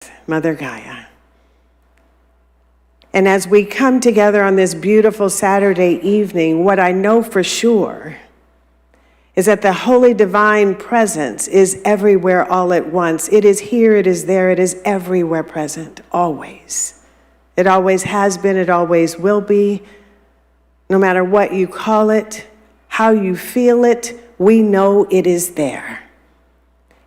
earth, Mother Gaia. And as we come together on this beautiful Saturday evening, what I know for sure is that the holy divine presence is everywhere all at once. It is here, it is there, it is everywhere present, always. It always has been, it always will be. No matter what you call it, how you feel it, we know it is there.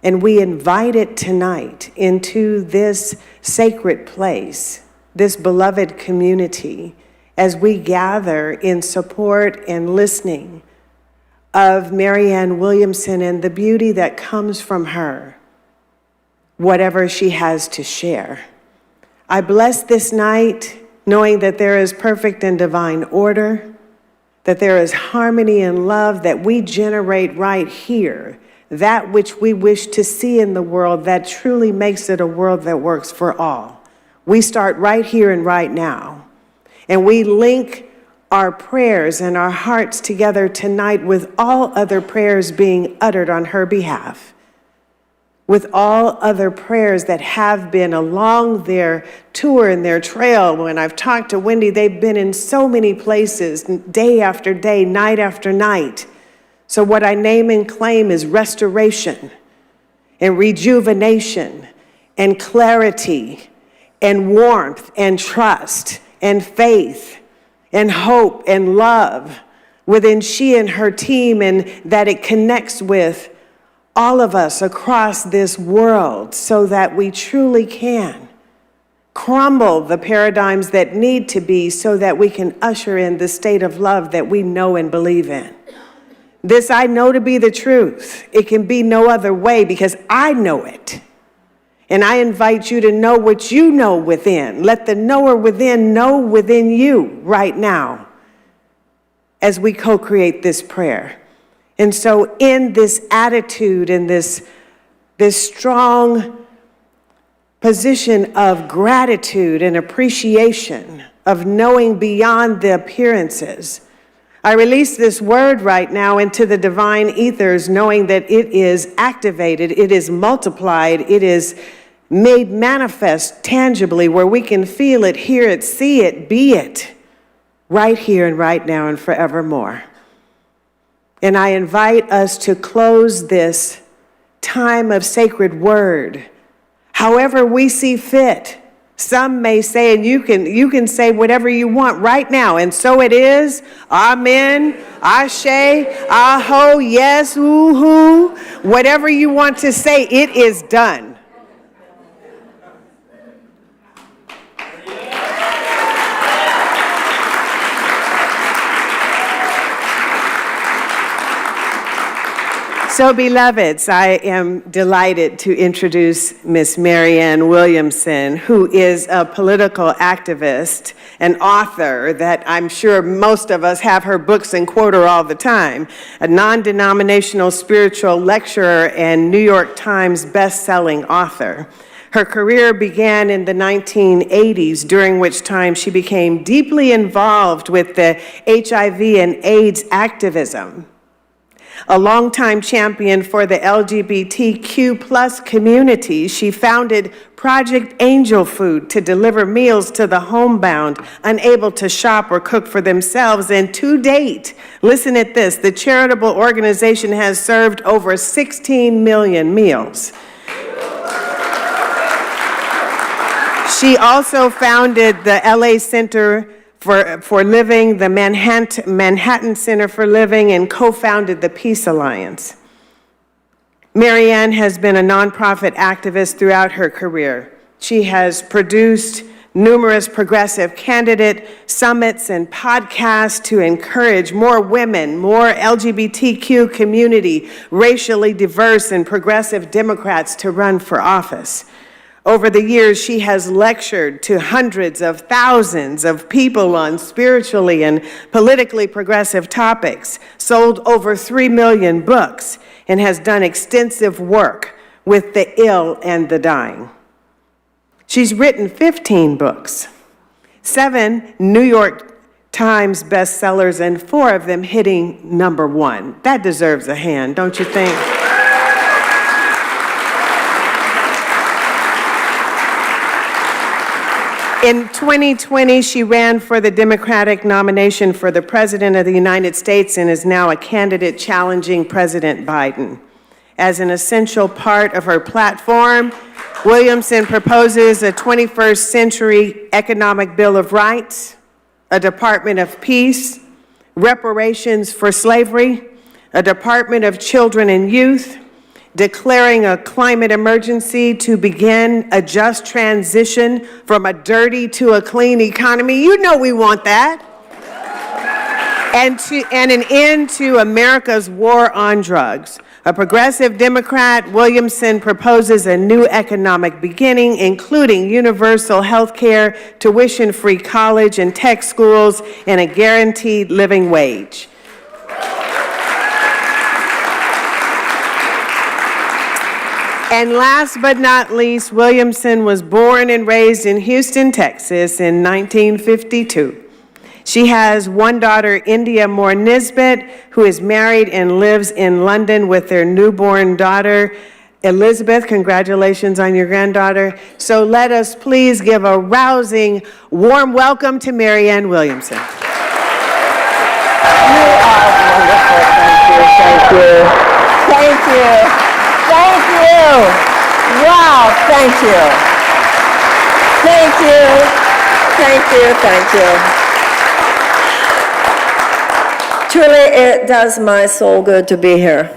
And we invite it tonight into this sacred place, this beloved community, as we gather in support and listening of Marianne Williamson and the beauty that comes from her, whatever she has to share. I bless this night knowing that there is perfect and divine order, that there is harmony and love, that we generate right here that which we wish to see in the world that truly makes it a world that works for all. We start right here and right now, and we link our prayers and our hearts together tonight with all other prayers being uttered on her behalf, with all other prayers that have been along their tour and their trail. When I've talked to Wendy, they've been in so many places, day after day, night after night. So what I name and claim is restoration and rejuvenation and clarity and warmth and trust and faith and hope and love within she and her team, and that it connects with all of us across this world so that we truly can crumble the paradigms that need to be so that we can usher in the state of love that we know and believe in. This I know to be the truth. It can be no other way because I know it. And I invite you to know what you know within. Let the knower within know within you right now as we co-create this prayer. And so in this attitude and this strong position of gratitude and appreciation, of knowing beyond the appearances, I release this word right now into the divine ethers, knowing that it is activated, it is multiplied, it is made manifest tangibly where we can feel it, hear it, see it, be it, right here and right now and forevermore. And I invite us to close this time of sacred word however we see fit. Some may say, and you can say whatever you want right now, and so it is. Amen, ashe, aho, yes, woo-hoo. Whatever you want to say, it is done. So, beloveds, I am delighted to introduce Miss Marianne Williamson, who is a political activist, an author that I'm sure most of us have her books and quote her all the time, a non-denominational spiritual lecturer and New York Times best-selling author. Her career began in the 1980s, during which time she became deeply involved with the HIV and AIDS activism. A longtime champion for the LGBTQ+ community, she founded Project Angel Food to deliver meals to the homebound, unable to shop or cook for themselves. And to date, listen at this, the charitable organization has served over 16 million meals. She also founded the LA Center for Living, the Manhattan Center for Living, and co-founded the Peace Alliance. Marianne has been a nonprofit activist throughout her career. She has produced numerous progressive candidate summits and podcasts to encourage more women, more LGBTQ community, racially diverse and progressive Democrats to run for office. Over the years, she has lectured to hundreds of thousands of people on spiritually and politically progressive topics, sold over 3 million books, and has done extensive work with the ill and the dying. She's written 15 books, 7 New York Times bestsellers, and 4 of them hitting #1. That deserves a hand, don't you think? In 2020, she ran for the Democratic nomination for the President of the United States and is now a candidate challenging President Biden. As an essential part of her platform, Williamson proposes a 21st century economic Bill of Rights, a Department of Peace, reparations for slavery, a Department of Children and Youth, declaring a climate emergency to begin a just transition from a dirty to a clean economy. You know we want that. And an end to America's war on drugs. A progressive Democrat, Williamson proposes a new economic beginning, including universal health care, tuition-free college and tech schools, and a guaranteed living wage. And last but not least, Williamson was born and raised in Houston, Texas in 1952. She has one daughter, India Moore Nisbet, who is married and lives in London with their newborn daughter, Elizabeth. Congratulations on your granddaughter. So let us please give a rousing, warm welcome to Marianne Williamson. You are wonderful. Thank you. Thank you. Thank you. Wow, thank you. Thank you. Thank you. Thank you. Truly, it does my soul good to be here.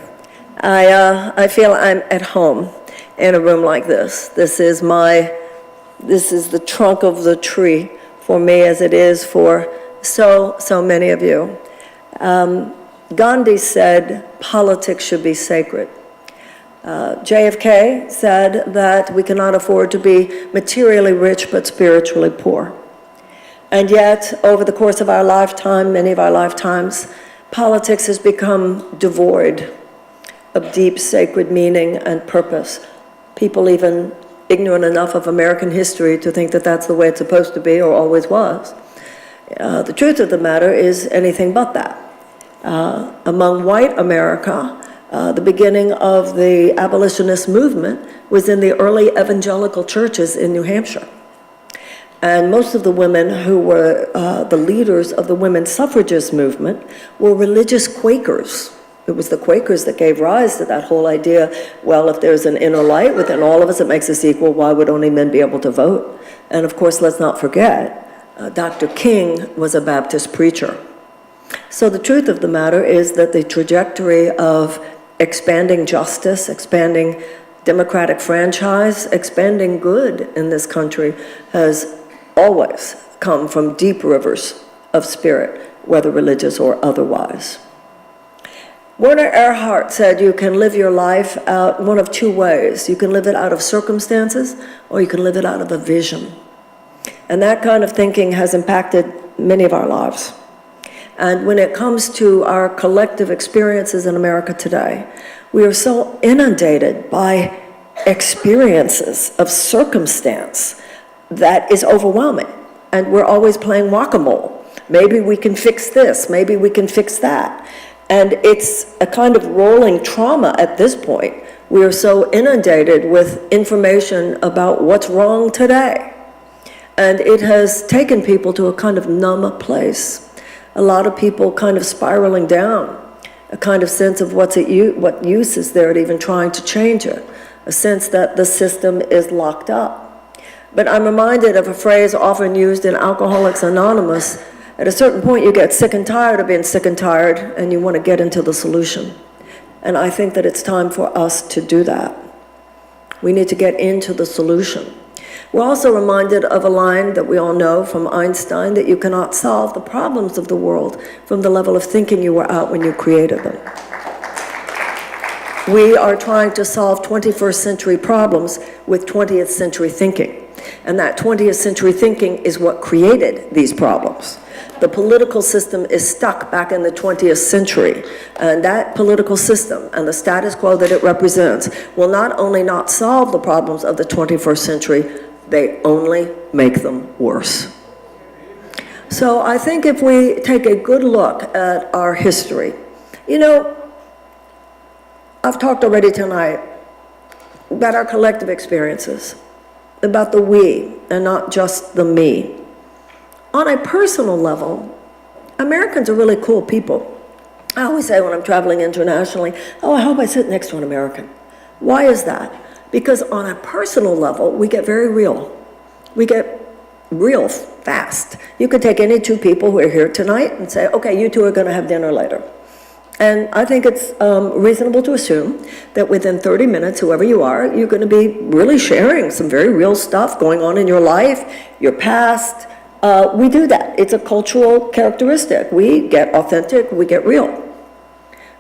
I feel I'm at home in a room like this. This is the trunk of the tree for me, as it is for so many of you. Gandhi said politics should be sacred. JFK said that we cannot afford to be materially rich but spiritually poor. And yet, over the course of our lifetime, many of our lifetimes, politics has become devoid of deep sacred meaning and purpose. People even ignorant enough of American history to think that that's the way it's supposed to be or always was. The truth of the matter is anything but that. Among white America, the beginning of the abolitionist movement was in the early evangelical churches in New Hampshire. And most of the women who were the leaders of the women's suffragist movement were religious Quakers. It was the Quakers that gave rise to that whole idea, well, if there's an inner light within all of us that makes us equal, why would only men be able to vote? And of course, let's not forget, Dr. King was a Baptist preacher. So the truth of the matter is that the trajectory of expanding justice, expanding democratic franchise, expanding good in this country has always come from deep rivers of spirit, whether religious or otherwise. Werner Erhard said you can live your life out one of two ways. You can live it out of circumstances, or you can live it out of a vision. And that kind of thinking has impacted many of our lives. And when it comes to our collective experiences in America today, we are so inundated by experiences of circumstance that is overwhelming. And we're always playing whack-a-mole. Maybe we can fix this, maybe we can fix that. And it's a kind of rolling trauma at this point. We are so inundated with information about what's wrong today. And it has taken people to a kind of numb place. A lot of people kind of spiraling down, a kind of sense of what use is there at even trying to change it, a sense that the system is locked up. But I'm reminded of a phrase often used in Alcoholics Anonymous. At a certain point, you get sick and tired of being sick and tired, and you want to get into the solution. And I think that it's time for us to do that. We need to get into the solution. We're also reminded of a line that we all know from Einstein, that you cannot solve the problems of the world from the level of thinking you were at when you created them. We are trying to solve 21st century problems with 20th century thinking. And that 20th century thinking is what created these problems. The political system is stuck back in the 20th century, and that political system and the status quo that it represents will not only not solve the problems of the 21st century, they only make them worse. So I think if we take a good look at our history, you know, I've talked already tonight about our collective experiences. about the we and not just the me. On a personal level, Americans are really cool people. I always say when I'm traveling internationally, oh, I hope I sit next to an American. Why is that? Because on a personal level, we get very real. We get real fast. You could take any two people who are here tonight and say, okay, you two are going to have dinner later. And I think it's reasonable to assume that within 30 minutes, whoever you are, you're going to be really sharing some very real stuff going on in your life, your past. We do that. It's a cultural characteristic. We get authentic, we get real.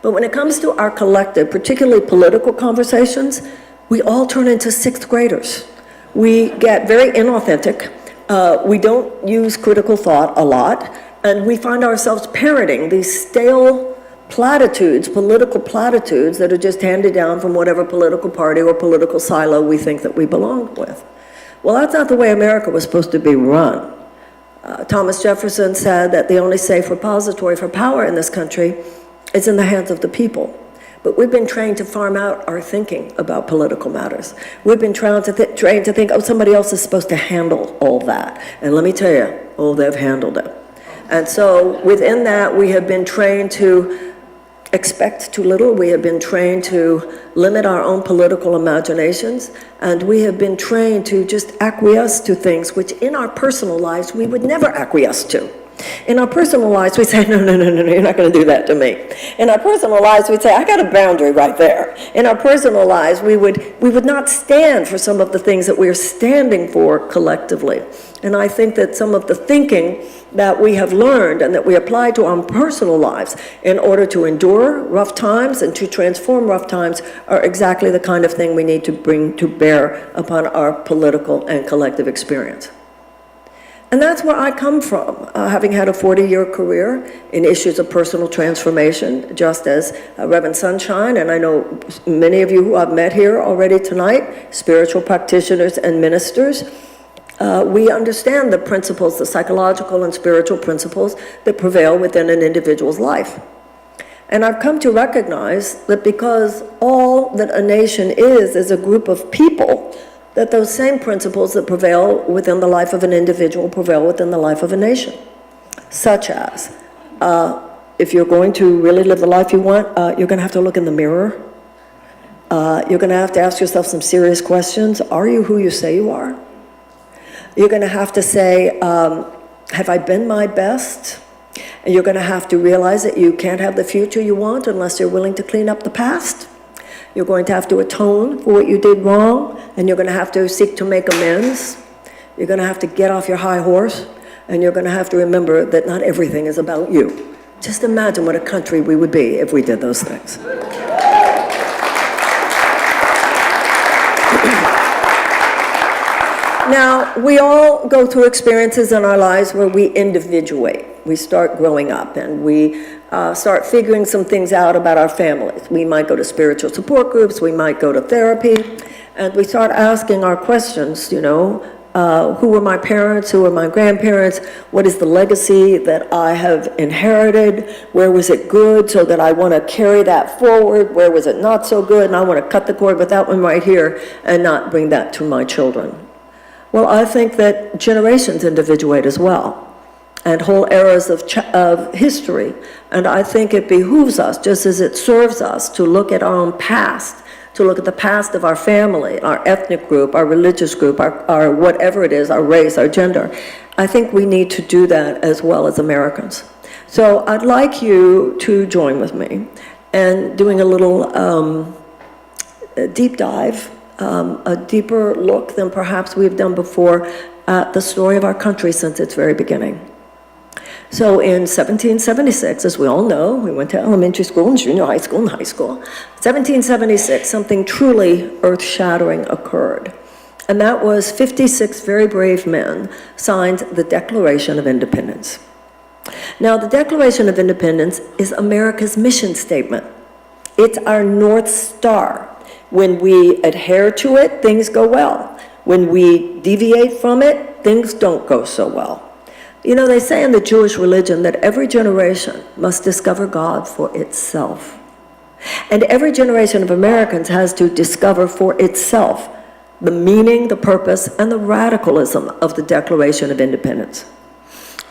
But when it comes to our collective, particularly political conversations, we all turn into sixth graders. We get very inauthentic. We don't use critical thought a lot. And we find ourselves parroting these stale platitudes, political platitudes that are just handed down from whatever political party or political silo we think that we belong with. Well, that's not the way America was supposed to be run. Thomas Jefferson said that the only safe repository for power in this country is in the hands of the people. But we've been trained to farm out our thinking about political matters. We've been trained to think, oh, somebody else is supposed to handle all that. And let me tell you, oh, they've handled it. And so within that, we have been trained to expect too little. We have been trained to limit our own political imaginations. And we have been trained to just acquiesce to things which in our personal lives we would never acquiesce to. In our personal lives, we say, no, you're not going to do that to me. In our personal lives, we'd say, I got a boundary right there. In our personal lives, we would not stand for some of the things that we're standing for collectively. And I think that some of the thinking that we have learned and that we apply to our personal lives in order to endure rough times and to transform rough times are exactly the kind of thing we need to bring to bear upon our political and collective experience. And that's where I come from, having had a 40-year career in issues of personal transformation, just as Reverend Sunshine, and I know many of you who I've met here already tonight, spiritual practitioners and ministers. We understand the principles, the psychological and spiritual principles that prevail within an individual's life. And I've come to recognize that because all that a nation is a group of people, that those same principles that prevail within the life of an individual prevail within the life of a nation. Such as, if you're going to really live the life you want, you're going to have to look in the mirror. You're going to have to ask yourself some serious questions. Are you who you say you are? You're going to have to say, have I been my best? And you're going to have to realize that you can't have the future you want unless you're willing to clean up the past. You're going to have to atone for what you did wrong, and you're going to have to seek to make amends. You're going to have to get off your high horse, and you're going to have to remember that not everything is about you. Just imagine what a country we would be if we did those things. Now, we all go through experiences in our lives where we individuate. We start growing up, and we start figuring some things out about our families. We might go to spiritual support groups, we might go to therapy, and we start asking our questions, who were my parents, who were my grandparents, what is the legacy that I have inherited, where was it good so that I want to carry that forward, where was it not so good, and I want to cut the cord with that one right here and not bring that to my children. Well, I think that generations individuate as well, and whole eras of history. And I think it behooves us, just as it serves us, to look at our own past, to look at the past of our family, our ethnic group, our religious group, our whatever it is, our race, our gender. I think we need to do that as well as Americans. So I'd like you to join with me in doing a little deep dive, a deeper look than perhaps we've done before at the story of our country since its very beginning. So in 1776, as we all know, we went to elementary school and junior high school and high school. 1776, something truly earth-shattering occurred. And that was 56 very brave men signed the Declaration of Independence. Now, the Declaration of Independence is America's mission statement. It's our North Star. When we adhere to it, things go well. When we deviate from it, things don't go so well. They say in the Jewish religion that every generation must discover God for itself. And every generation of Americans has to discover for itself the meaning, the purpose, and the radicalism of the Declaration of Independence.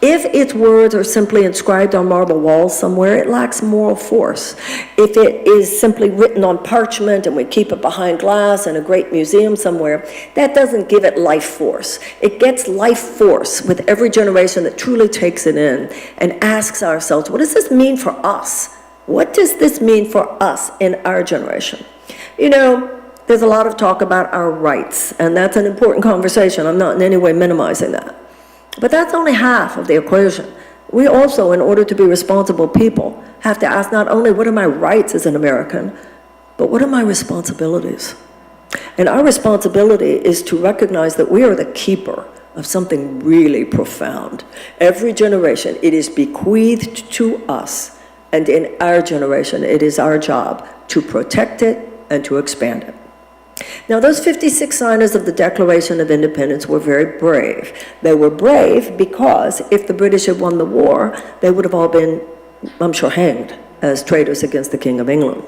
If its words are simply inscribed on marble walls somewhere, it lacks moral force. If it is simply written on parchment and we keep it behind glass in a great museum somewhere, that doesn't give it life force. It gets life force with every generation that truly takes it in and asks ourselves, what does this mean for us? What does this mean for us in our generation? You know, there's a lot of talk about our rights, and that's an important conversation. I'm not in any way minimizing that. But that's only half of the equation. We also, in order to be responsible people, have to ask not only what are my rights as an American, but what are my responsibilities? And our responsibility is to recognize that we are the keeper of something really profound. Every generation, it is bequeathed to us, and in our generation, it is our job to protect it and to expand it. Now, those 56 signers of the Declaration of Independence were very brave. They were brave because if the British had won the war, they would have all been, I'm sure, hanged as traitors against the King of England.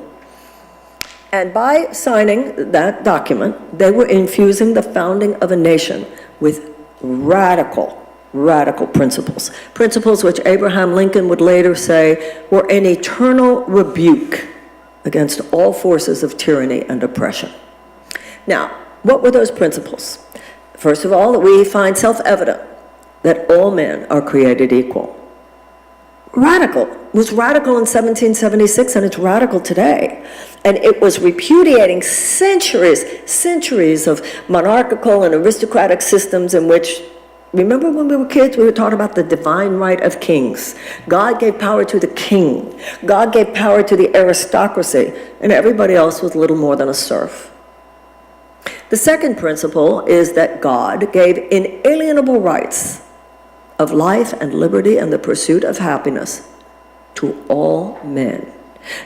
And by signing that document, they were infusing the founding of a nation with radical principles. Principles which Abraham Lincoln would later say were an eternal rebuke against all forces of tyranny and oppression. Now, what were those principles? First of all, we find self-evident that all men are created equal. Radical. It was radical in 1776, and it's radical today. And it was repudiating centuries of monarchical and aristocratic systems in which, remember when we were kids, we were taught about the divine right of kings. God gave power to the king. God gave power to the aristocracy, and everybody else was little more than a serf. The second principle is that God gave inalienable rights of life and liberty and the pursuit of happiness to all men.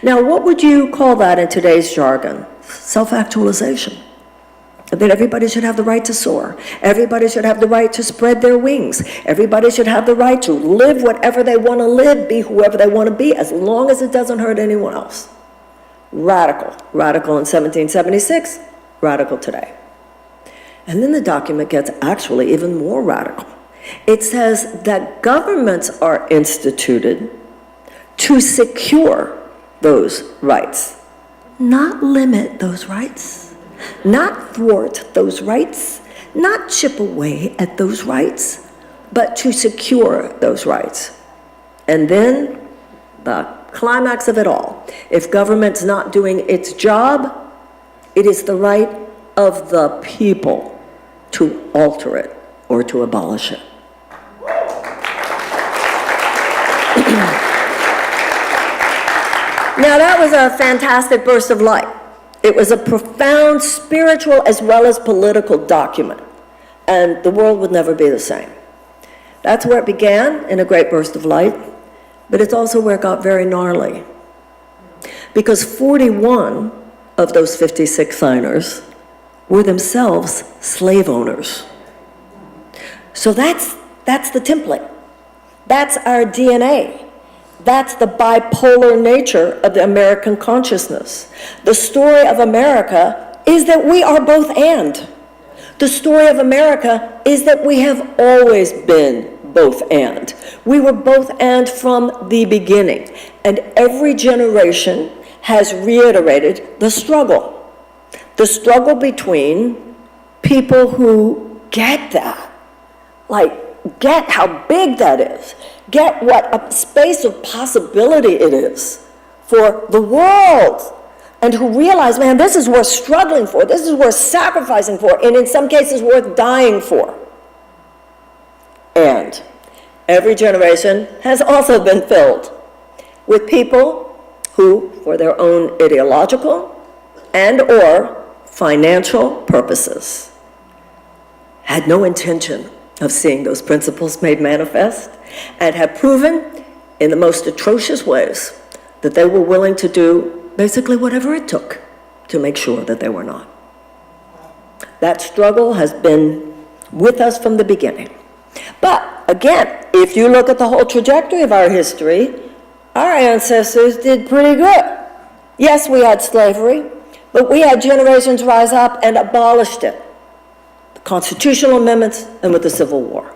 Now, what would you call that in today's jargon? Self-actualization. That everybody should have the right to soar. Everybody should have the right to spread their wings. Everybody should have the right to live whatever they want to live, be whoever they want to be, as long as it doesn't hurt anyone else. Radical. Radical in 1776. Radical today. And then the document gets actually even more radical. It says that governments are instituted to secure those rights, not limit those rights, not thwart those rights, not chip away at those rights, but to secure those rights. And then the climax of it all, if government's not doing its job, it is the right of the people to alter it or to abolish it. Now, that was a fantastic burst of light. It was a profound spiritual as well as political document, and the world would never be the same. That's where it began, in a great burst of light, but it's also where it got very gnarly, because 41 of those 56 signers were themselves slave owners. So that's the template. That's our DNA. That's the bipolar nature of the American consciousness. The story of America is that we are both and. The story of America is that we have always been both and. We were both and from the beginning. And every generation has reiterated the struggle. The struggle between people who get that, like get how big that is, get what a space of possibility it is for the world, and who realize, man, this is worth struggling for, this is worth sacrificing for, and in some cases worth dying for. And every generation has also been filled with people who, for their own ideological and or financial purposes, had no intention of seeing those principles made manifest, and have proven in the most atrocious ways that they were willing to do basically whatever it took to make sure that they were not. That struggle has been with us from the beginning. But again, if you look at the whole trajectory of our history, our ancestors did pretty good. Yes, we had slavery, but we had generations rise up and abolished it. the constitutional amendments, and with the Civil War.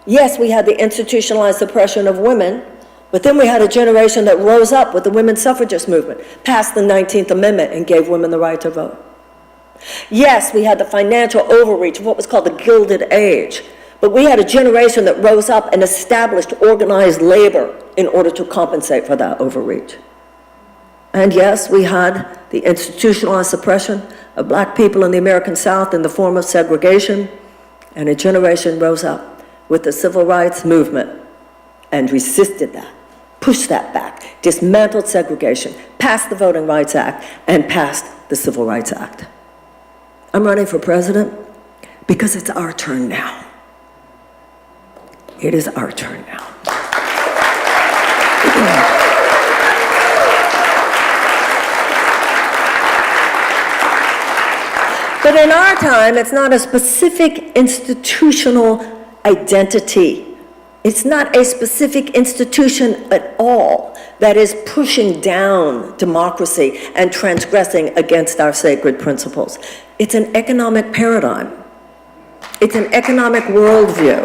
Yes, we had the institutionalized suppression of women, but then we had a generation that rose up with the women's suffragist movement, passed the 19th Amendment, and gave women the right to vote. Yes, we had the financial overreach of what was called the Gilded Age, but we had a generation that rose up and established organized labor in order to compensate for that overreach. And yes, we had the institutionalized suppression of black people in the American South in the form of segregation, and a generation rose up with the civil rights movement and resisted that, pushed that back, dismantled segregation, passed the Voting Rights Act, and passed the Civil Rights Act. I'm running for president because it's our turn now. It is our turn now. But in our time, it's not a specific institutional identity. It's not a specific institution at all that is pushing down democracy and transgressing against our sacred principles. It's an economic paradigm. It's an economic worldview.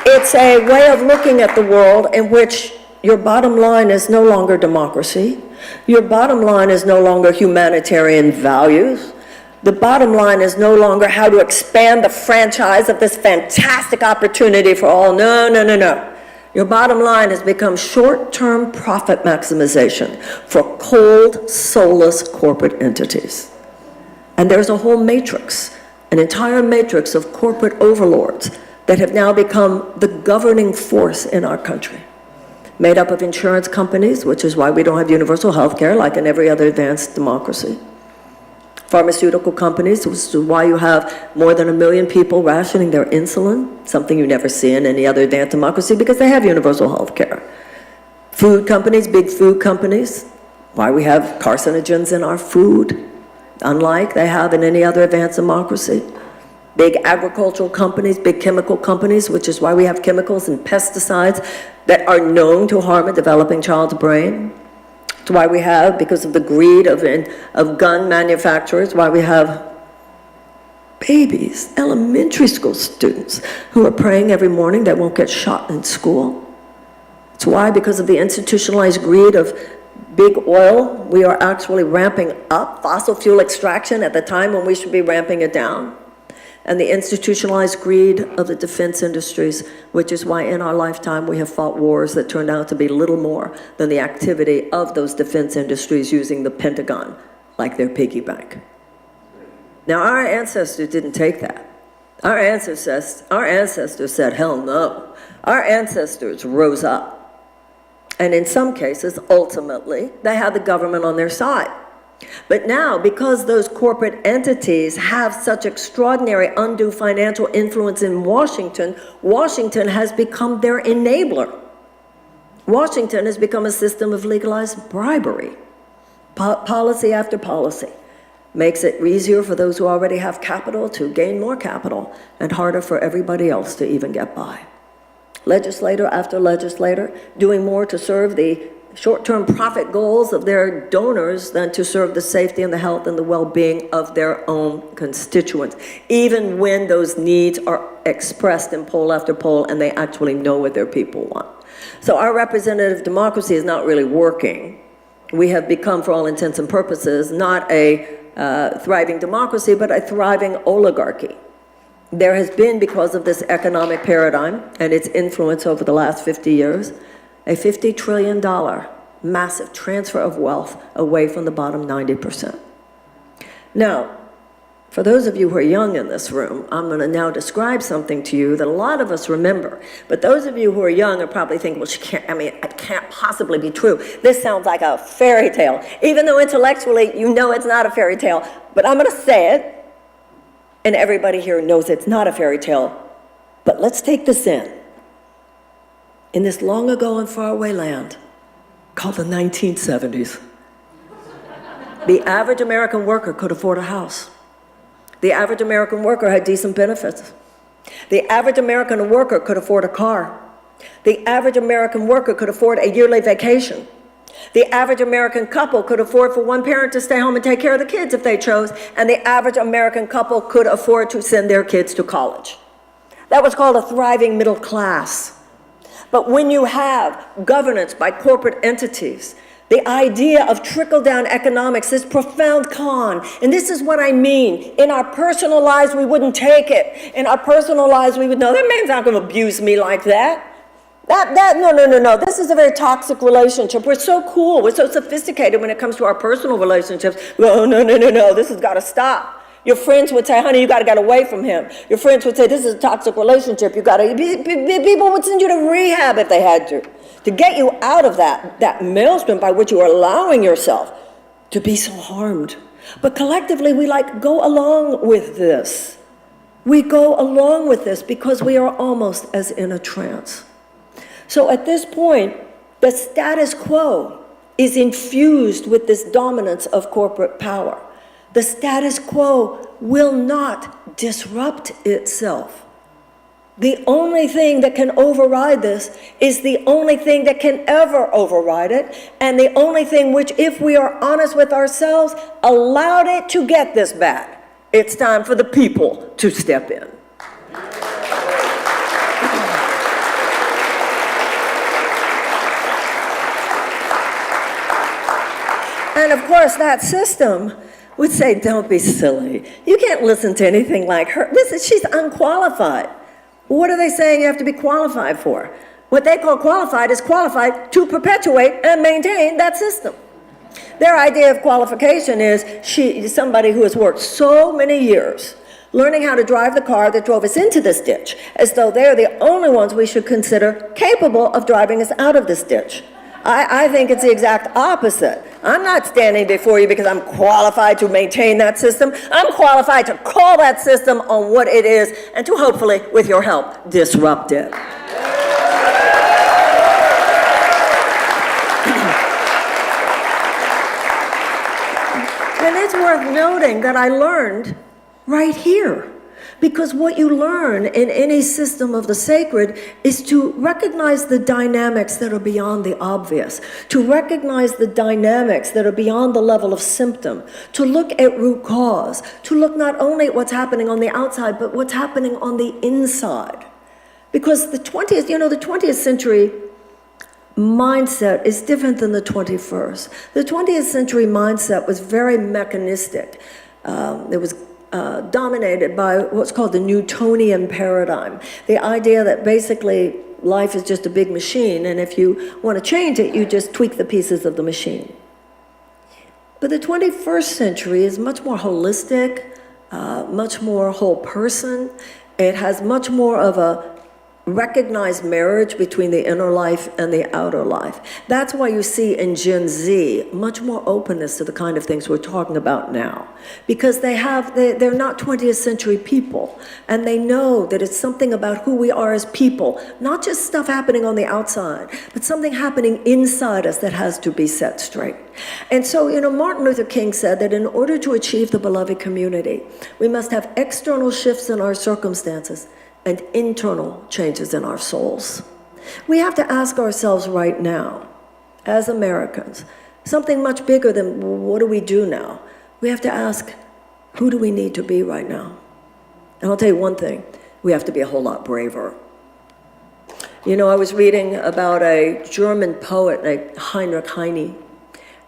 It's a way of looking at the world in which your bottom line is no longer democracy. Your bottom line is no longer humanitarian values. The bottom line is no longer how to expand the franchise of this fantastic opportunity for all. No, no, no, no. Your bottom line has become short-term profit maximization for cold, soulless corporate entities. And there's a whole matrix, an entire matrix of corporate overlords that have now become the governing force in our country, made up of insurance companies, which is why we don't have universal health care like in every other advanced democracy. Pharmaceutical companies, which is why you have more than 1 million people rationing their insulin, something you never see in any other advanced democracy because they have universal health care. Food companies, big food companies, why we have carcinogens in our food, unlike they have in any other advanced democracy. Big agricultural companies, big chemical companies, which is why we have chemicals and pesticides that are known to harm a developing child's brain. It's why we have, because of the greed of gun manufacturers, why we have babies, elementary school students, who are praying every morning they won't get shot in school. It's why, because of the institutionalized greed of big oil, we are actually ramping up fossil fuel extraction at the time when we should be ramping it down. And the institutionalized greed of the defense industries, which is why in our lifetime we have fought wars that turned out to be little more than the activity of those defense industries using the Pentagon like their piggy bank. Now, our ancestors didn't take that. Our ancestors said, hell no. Our ancestors rose up. And in some cases, ultimately, they had the government on their side. But now, because those corporate entities have such extraordinary undue financial influence in Washington, Washington has become their enabler. Washington has become a system of legalized bribery. Policy after policy makes it easier for those who already have capital to gain more capital and harder for everybody else to even get by. Legislator after legislator doing more to serve the short-term profit goals of their donors than to serve the safety and the health and the well-being of their own constituents, even when those needs are expressed in poll after poll and they actually know what their people want. So our representative democracy is not really working. We have become, for all intents and purposes, not a thriving democracy, but a thriving oligarchy. There has been, because of this economic paradigm and its influence over the last 50 years, a $50 trillion massive transfer of wealth away from the bottom 90%. Now, for those of you who are young in this room, I'm going to now describe something to you that a lot of us remember. But those of you who are young are probably thinking, well, it can't possibly be true. This sounds like a fairy tale. Even though intellectually you know it's not a fairy tale, but I'm going to say it, and everybody here knows it's not a fairy tale. But let's take this in. In this long ago and faraway land called the 1970s, the average American worker could afford a house. The average American worker had decent benefits. The average American worker could afford a car. The average American worker could afford a yearly vacation. The average American couple could afford for one parent to stay home and take care of the kids if they chose, and the average American couple could afford to send their kids to college. That was called a thriving middle class. But when you have governance by corporate entities, the idea of trickle-down economics, this profound con, and this is what I mean. In our personal lives, we wouldn't take it. In our personal lives, we would know, that man's not going to abuse me like that. No. This is a very toxic relationship. We're so cool. We're so sophisticated when it comes to our personal relationships. Oh, no. This has got to stop. Your friends would say, honey, you got to get away from him. Your friends would say, this is a toxic relationship. You got to, people would send you to rehab if they had to get you out of that maelstrom by which you are allowing yourself to be so harmed. But collectively, we go along with this. We go along with this because we are almost as in a trance. So at this point, the status quo is infused with this dominance of corporate power. The status quo will not disrupt itself. The only thing that can override this is the only thing that can ever override it, and the only thing which, if we are honest with ourselves, allowed it to get this bad. It's time for the people to step in. And of course, that system would say, don't be silly. You can't listen to anything like her. She's unqualified. What are they saying you have to be qualified for? What they call qualified is qualified to perpetuate and maintain that system. Their idea of qualification is somebody who has worked so many years learning how to drive the car that drove us into this ditch, as though they're the only ones we should consider capable of driving us out of this ditch. I think it's the exact opposite. I'm not standing before you because I'm qualified to maintain that system. I'm qualified to call that system on what it is and to hopefully, with your help, disrupt it. And it's worth noting that I learned right here. Because what you learn in any system of the sacred is to recognize the dynamics that are beyond the obvious, to recognize the dynamics that are beyond the level of symptom, to look at root cause, to look not only at what's happening on the outside, but what's happening on the inside. Because the 20th century mindset is different than the 21st. The 20th century mindset was very mechanistic. It was dominated by what's called the Newtonian paradigm. The idea that basically life is just a big machine, and if you want to change it, you just tweak the pieces of the machine. But the 21st century is much more holistic, much more whole person. It has much more of a recognized marriage between the inner life and the outer life. That's why you see in Gen Z much more openness to the kind of things we're talking about now. Because they're not 20th century people, and they know that it's something about who we are as people, not just stuff happening on the outside, but something happening inside us that has to be set straight. And so, Martin Luther King said that in order to achieve the beloved community, we must have external shifts in our circumstances and internal changes in our souls. We have to ask ourselves right now, as Americans, something much bigger than what do we do now? We have to ask, who do we need to be right now? And I'll tell you one thing, we have to be a whole lot braver. I was reading about a German poet named Heinrich Heine,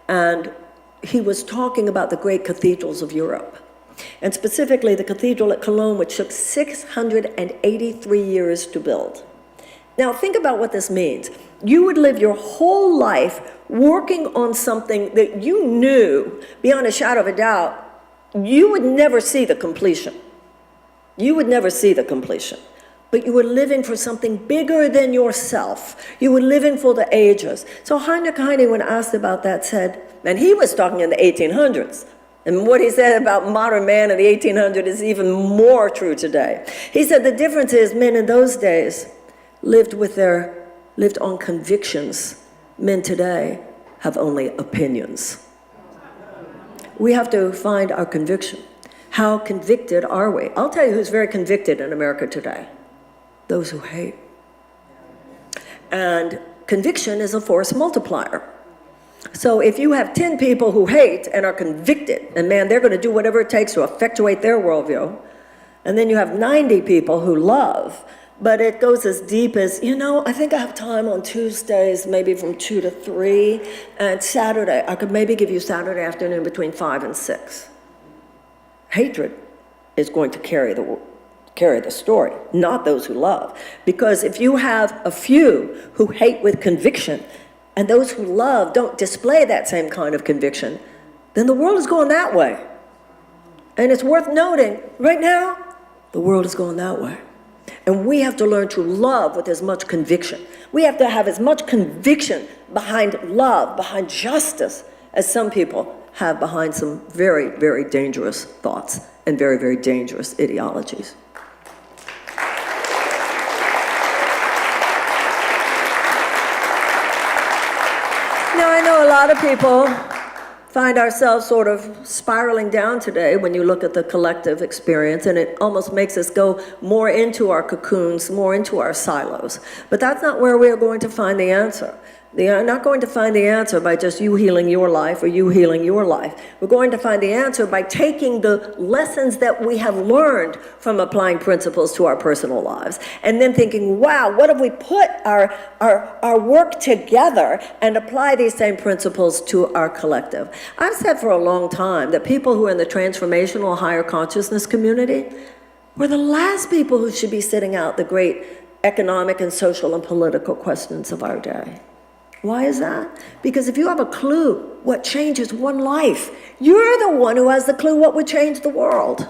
and he was talking about the great cathedrals of Europe. And specifically the cathedral at Cologne, which took 683 years to build. Now think about what this means. You would live your whole life working on something that you knew, beyond a shadow of a doubt, you would never see the completion. You would never see the completion. But you were living for something bigger than yourself. You were living for the ages. So Heinrich Heine, when asked about that, said, and he was talking in the 1800s, and what he said about modern man in the 1800s is even more true today. He said the difference is men in those days lived on convictions. Men today have only opinions. We have to find our conviction. How convicted are we? I'll tell you who's very convicted in America today. Those who hate. And conviction is a force multiplier. So if you have 10 people who hate and are convicted, and man, they're going to do whatever it takes to effectuate their worldview, and then you have 90 people who love, but it goes as deep as, I think I have time on Tuesdays, maybe from 2 to 3, and Saturday, I could maybe give you Saturday afternoon between 5 and 6. Hatred is going to carry the story, not those who love. Because if you have a few who hate with conviction, and those who love don't display that same kind of conviction, then the world is going that way. And it's worth noting, right now, the world is going that way. And we have to learn to love with as much conviction. We have to have as much conviction behind love, behind justice, as some people have behind some very, very dangerous thoughts and very, very dangerous ideologies. Now, I know a lot of people find ourselves sort of spiraling down today when you look at the collective experience, and it almost makes us go more into our cocoons, more into our silos. But that's not where we are going to find the answer. They are not going to find the answer by just you healing your life or you healing your life. We're going to find the answer by taking the lessons that we have learned from applying principles to our personal lives, and then thinking, wow, what if we put our work together and apply these same principles to our collective? I've said for a long time that people who are in the transformational higher consciousness community were the last people who should be sitting out the great economic and social and political questions of our day. Why is that? Because if you have a clue what changes one life, you're the one who has the clue what would change the world.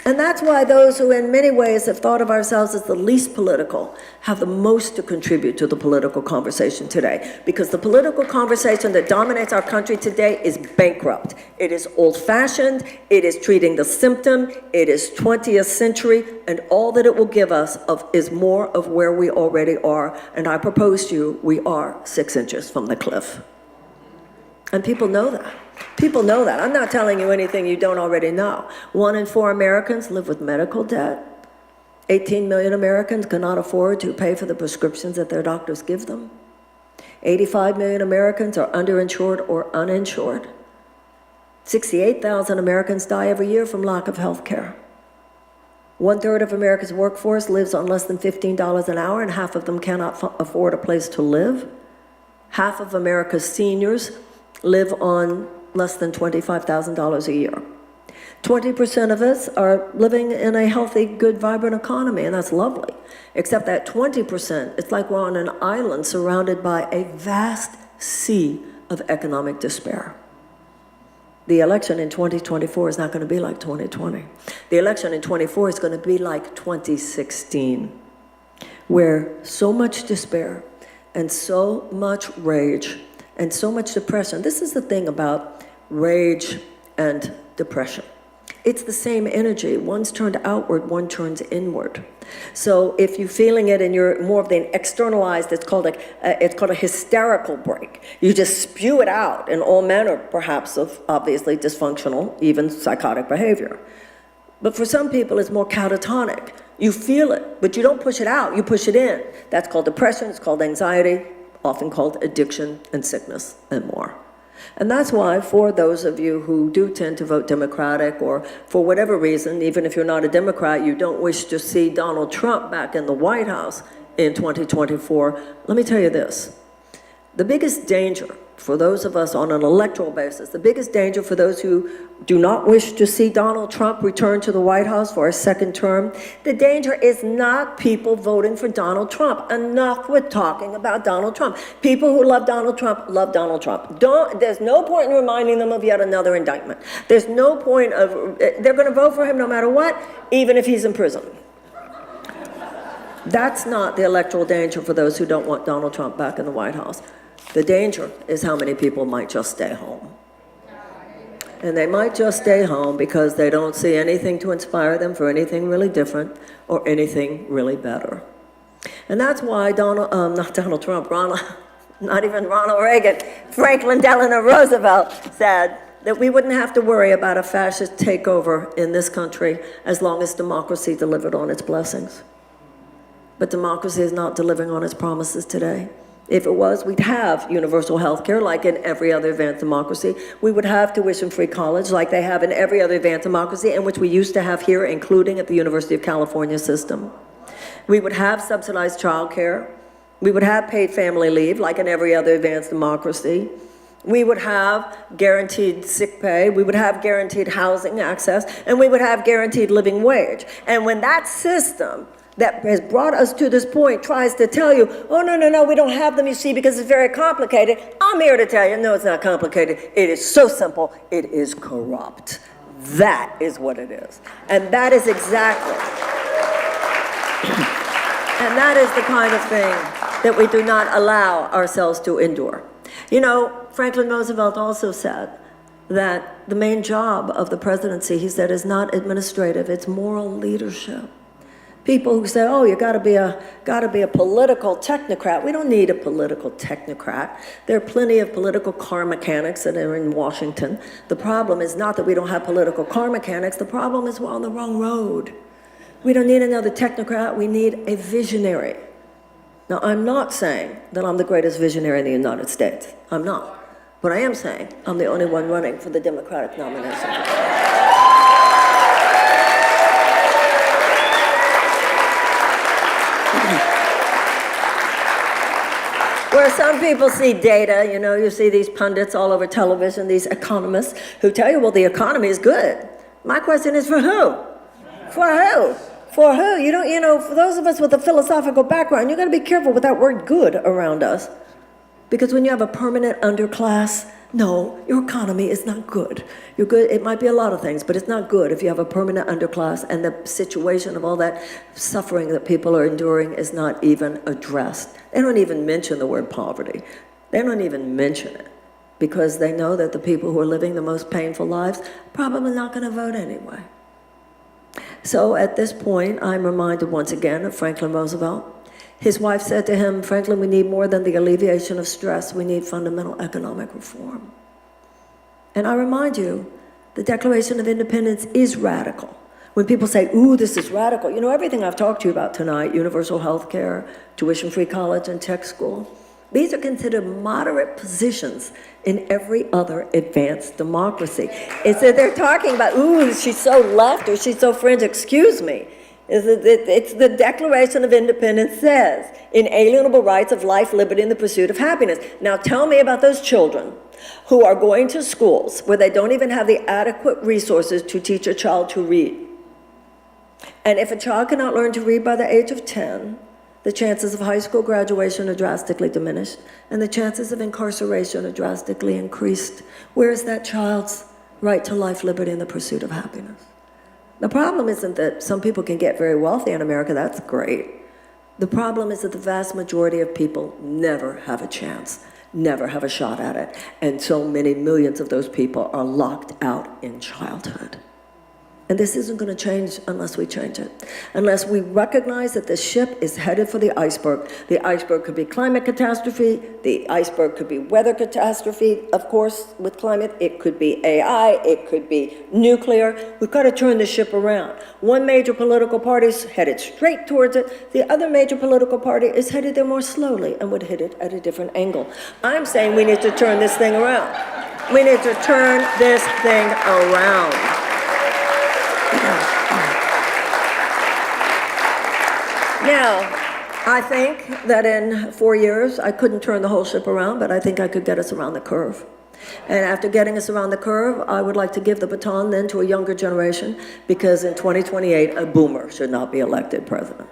And that's why those who in many ways have thought of ourselves as the least political have the most to contribute to the political conversation today. Because the political conversation that dominates our country today is bankrupt. It is old-fashioned, it is treating the symptom, it is 20th century, and all that it will give us is more of where we already are. And I propose to you, we are 6 inches from the cliff. And people know that. People know that. I'm not telling you anything you don't already know. 1 in 4 Americans live with medical debt. 18 million Americans cannot afford to pay for the prescriptions that their doctors give them. 85 million Americans are underinsured or uninsured. 68,000 Americans die every year from lack of health care. 1/3 of America's workforce lives on less than $15 an hour, and half of them cannot afford a place to live. Half of America's seniors live on less than $25,000 a year. 20% of us are living in a healthy, good, vibrant economy, and that's lovely. Except that 20%, it's like we're on an island surrounded by a vast sea of economic despair. The election in 2024 is not going to be like 2020. The election in 2024 is going to be like 2016, where so much despair and so much rage and so much depression. This is the thing about rage and depression. It's the same energy. One's turned outward, one turns inward. So if you're feeling it and you're more of the externalized, it's called a hysterical break. You just spew it out in all manner, perhaps, of obviously dysfunctional, even psychotic behavior. But for some people, it's more catatonic. You feel it, but you don't push it out, you push it in. That's called depression, it's called anxiety, often called addiction and sickness and more. And that's why for those of you who do tend to vote Democratic, or for whatever reason, even if you're not a Democrat, you don't wish to see Donald Trump back in the White House in 2024, let me tell you this. The biggest danger for those of us on an electoral basis, the biggest danger for those who do not wish to see Donald Trump return to the White House for a second term, the danger is not people voting for Donald Trump. Enough with talking about Donald Trump. People who love Donald Trump love Donald Trump. There's no point in reminding them of yet another indictment. There's no point of, they're going to vote for him no matter what, even if he's in prison. That's not the electoral danger for those who don't want Donald Trump back in the White House. The danger is how many people might just stay home. And they might just stay home because they don't see anything to inspire them for anything really different or anything really better. And that's why not Donald Trump, not even Ronald Reagan, Franklin Delano Roosevelt said that we wouldn't have to worry about a fascist takeover in this country as long as democracy delivered on its blessings. But democracy is not delivering on its promises today. If it was, we'd have universal health care like in every other advanced democracy. We would have tuition-free college like they have in every other advanced democracy, and which we used to have here, including at the University of California system. We would have subsidized childcare. We would have paid family leave like in every other advanced democracy. We would have guaranteed sick pay. We would have guaranteed housing access, and we would have guaranteed living wage. And when that system that has brought us to this point tries to tell you, oh, no, we don't have them, you see, because it's very complicated, I'm here to tell you, no, it's not complicated. It is so simple. It is corrupt. That is what it is. And that is exactly, and that is the kind of thing that we do not allow ourselves to endure. You know, Franklin Roosevelt also said that the main job of the presidency, he said, is not administrative, it's moral leadership. People who say, oh, you gotta be a political technocrat. We don't need a political technocrat. There are plenty of political car mechanics that are in Washington. The problem is not that we don't have political car mechanics, the problem is we're on the wrong road. We don't need another technocrat, we need a visionary. Now, I'm not saying that I'm the greatest visionary in the United States. I'm not. But I am saying I'm the only one running for the Democratic nomination. Where some people see data, you know, you see these pundits all over television, these economists who tell you, well, the economy is good. My question is, for who? For who? For who? You don't, you know, for those of us with a philosophical background, you got to be careful with that word good around us. Because when you have a permanent underclass, no, your economy is not good. You're good, it might be a lot of things, but it's not good if you have a permanent underclass and the situation of all that suffering that people are enduring is not even addressed. They don't even mention the word poverty. They don't even mention it because they know that the people who are living the most painful lives are probably not going to vote anyway. So at this point, I'm reminded once again of Franklin Roosevelt. His wife said to him, Franklin, we need more than the alleviation of stress. We need fundamental economic reform. And I remind you, the Declaration of Independence is radical. When people say, ooh, this is radical, you know, everything I've talked to you about tonight, universal health care, tuition-free college and tech school, these are considered moderate positions in every other advanced democracy. It's that they're talking about, ooh, she's so left or she's so fringe, excuse me. It's the Declaration of Independence says, inalienable rights of life, liberty, and the pursuit of happiness. Now tell me about those children who are going to schools where they don't even have the adequate resources to teach a child to read. And if a child cannot learn to read by the age of 10, the chances of high school graduation are drastically diminished, and the chances of incarceration are drastically increased. Where is that child's right to life, liberty, and the pursuit of happiness? The problem isn't that some people can get very wealthy in America, that's great. The problem is that the vast majority of people never have a chance, never have a shot at it, and so many millions of those people are locked out in childhood. And this isn't going to change unless we change it. Unless we recognize that the ship is headed for the iceberg. The iceberg could be climate catastrophe. The iceberg could be weather catastrophe, of course, with climate. It could be AI. It could be nuclear. We've got to turn the ship around. One major political party is headed straight towards it. The other major political party is headed there more slowly and would hit it at a different angle. I'm saying we need to turn this thing around. We need to turn this thing around. Now, I think that in 4 years, I couldn't turn the whole ship around, but I think I could get us around the curve. And after getting us around the curve, I would like to give the baton then to a younger generation, because in 2028, a boomer should not be elected president.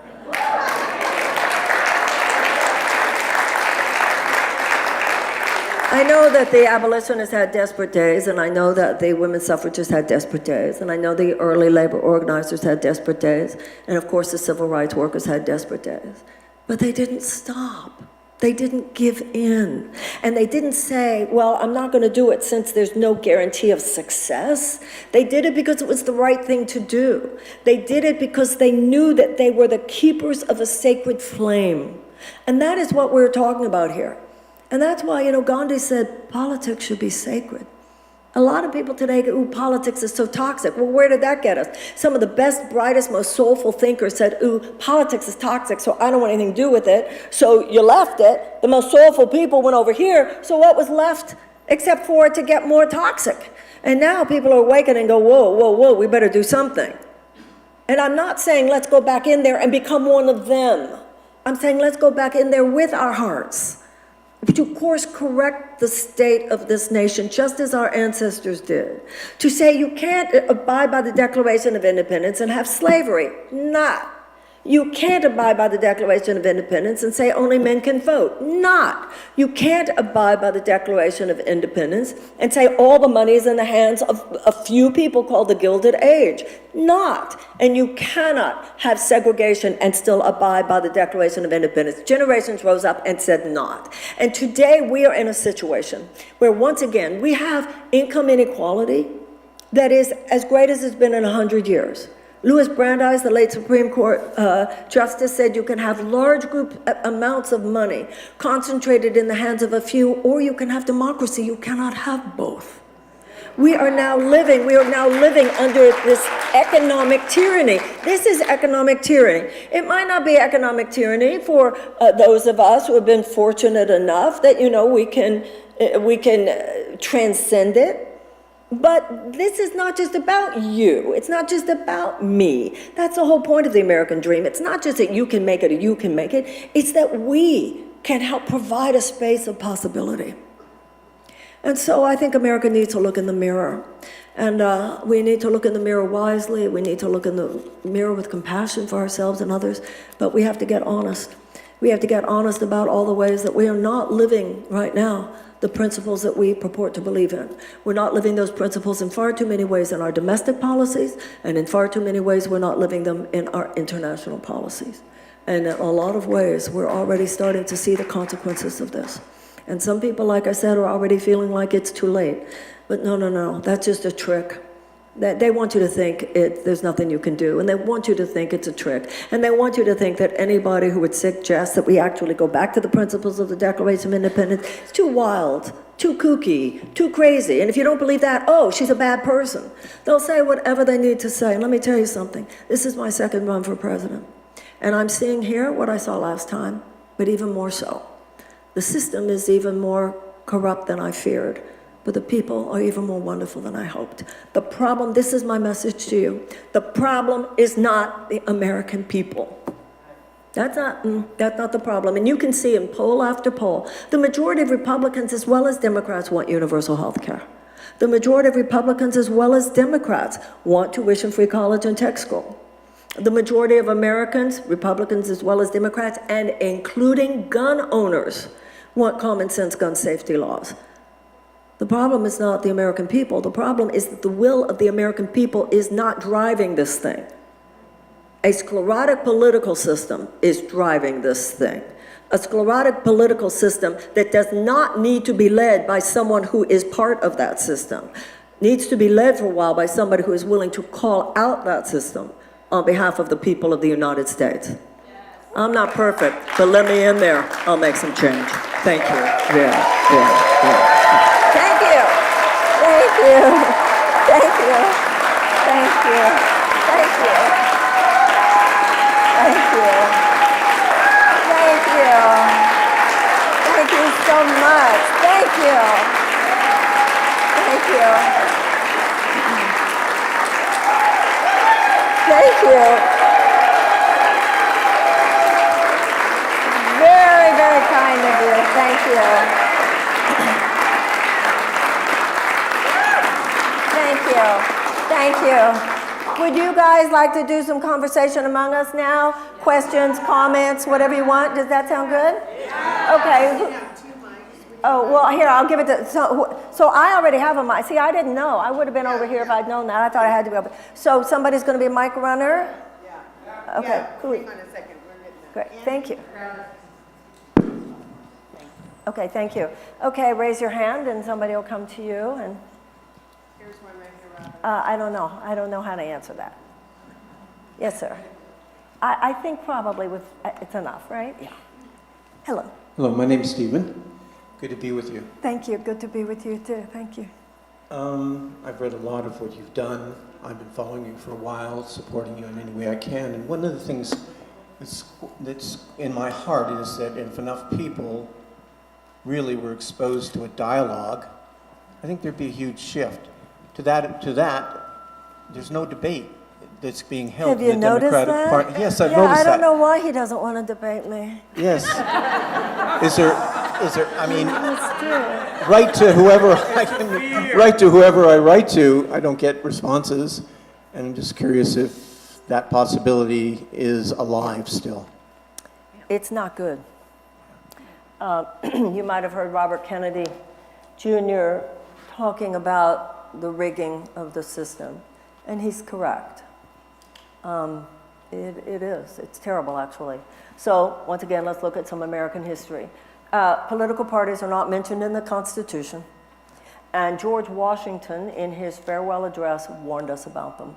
I know that the abolitionists had desperate days, and I know that the women's suffragists had desperate days, and I know the early labor organizers had desperate days, and of course the civil rights workers had desperate days. But they didn't stop. They didn't give in. And they didn't say, well, I'm not going to do it since there's no guarantee of success. They did it because it was the right thing to do. They did it because they knew that they were the keepers of a sacred flame. And that is what we're talking about here. And that's why, you know, Gandhi said politics should be sacred. A lot of people today go, ooh, politics is so toxic. Well, where did that get us? Some of the best, brightest, most soulful thinkers said, ooh, politics is toxic, so I don't want anything to do with it. So you left it. The most soulful people went over here. So what was left except for it to get more toxic? And now people are awakening and go, whoa, whoa, whoa, we better do something. And I'm not saying let's go back in there and become one of them. I'm saying let's go back in there with our hearts to course correct the state of this nation, just as our ancestors did. To say you can't abide by the Declaration of Independence and have slavery. Not. You can't abide by the Declaration of Independence and say only men can vote. Not. You can't abide by the Declaration of Independence and say all the money is in the hands of a few people called the Gilded Age. Not. And you cannot have segregation and still abide by the Declaration of Independence. Generations rose up and said not. And today we are in a situation where once again we have income inequality that is as great as it's been in 100 years. Louis Brandeis, the late Supreme Court Justice, said you can have large group amounts of money concentrated in the hands of a few, or you can have democracy. You cannot have both. We are now living under this economic tyranny. This is economic tyranny. It might not be economic tyranny for those of us who have been fortunate enough that, we can transcend it. But this is not just about you. It's not just about me. That's the whole point of the American dream. It's not just that you can make it or you can make it. It's that we can help provide a space of possibility. And so I think America needs to look in the mirror. And we need to look in the mirror wisely. We need to look in the mirror with compassion for ourselves and others. But we have to get honest. We have to get honest about all the ways that we are not living right now the principles that we purport to believe in. We're not living those principles in far too many ways in our domestic policies, and in far too many ways we're not living them in our international policies. And in a lot of ways, we're already starting to see the consequences of this. And some people, like I said, are already feeling like it's too late. But no, that's just a trick. That they want you to think there's nothing you can do, and they want you to think it's a trick, and they want you to think that anybody who would suggest that we actually go back to the principles of the Declaration of Independence is too wild, too kooky, too crazy. And if you don't believe that, oh, she's a bad person. They'll say whatever they need to say. And let me tell you something. This is my second run for president, and I'm seeing here what I saw last time, but even more so. The system is even more corrupt than I feared. But the people are even more wonderful than I hoped. The problem, this is my message to you, the problem is not the American people. That's not the problem. And you can see in poll after poll, the majority of Republicans as well as Democrats want universal health care. The majority of Republicans as well as Democrats want tuition-free college and tech school. The majority of Americans, Republicans as well as Democrats, and including gun owners, want common sense gun safety laws. The problem is not the American people. The problem is that the will of the American people is not driving this thing. A sclerotic political system is driving this thing. A sclerotic political system that does not need to be led by someone who is part of that system. Needs to be led for a while by somebody who is willing to call out that system on behalf of the people of the United States. I'm not perfect, but let me in there. I'll make some change. Thank you. Yeah. Thank you. Thank you. Thank you. Thank you. Thank you. Thank you. Thank you. Thank you so much. Thank you. Thank you. Thank you. Very, very kind of you. Thank you. Thank you. Would you guys like to do some conversation among us now? Questions, comments, whatever you want. Does that sound good? Yeah. Okay. Oh, well, here, I'll give it to, so I already have a mic. See, I didn't know. I would have been over here if I'd known that. I thought I had to be over. So somebody's going to be a mic runner? Yeah. Okay, yeah, cool. Hang on a second. Great, thank you. Okay, thank you. Okay, raise your hand and somebody will come to you. And here's one right here, Robin. I don't know. I don't know how to answer that. Yes, sir. I think probably it's enough, right? Yeah. Hello. Hello, my name is Stephen. Good to be with you. Thank you. Good to be with you too. Thank you. I've read a lot of what you've done. I've been following you for a while, supporting you in any way I can. And one of the things that's in my heart is that if enough people really were exposed to a dialogue, I think there'd be a huge shift. To that, there's no debate that's being held Have you in the noticed Democratic that? Party. Yes, I've Yeah, noticed I that. don't know why he doesn't want to debate me. Yes. Is there, I mean, Let's do it. write to whoever I write to, I don't get responses. And I'm just curious if that possibility is alive still. It's not good. You might have heard Robert Kennedy Jr. talking about the rigging of the system, and he's correct. It is. It's terrible, actually. So, once again, let's look at some American history. Political parties are not mentioned in the Constitution, and George Washington, in his farewell address, warned us about them.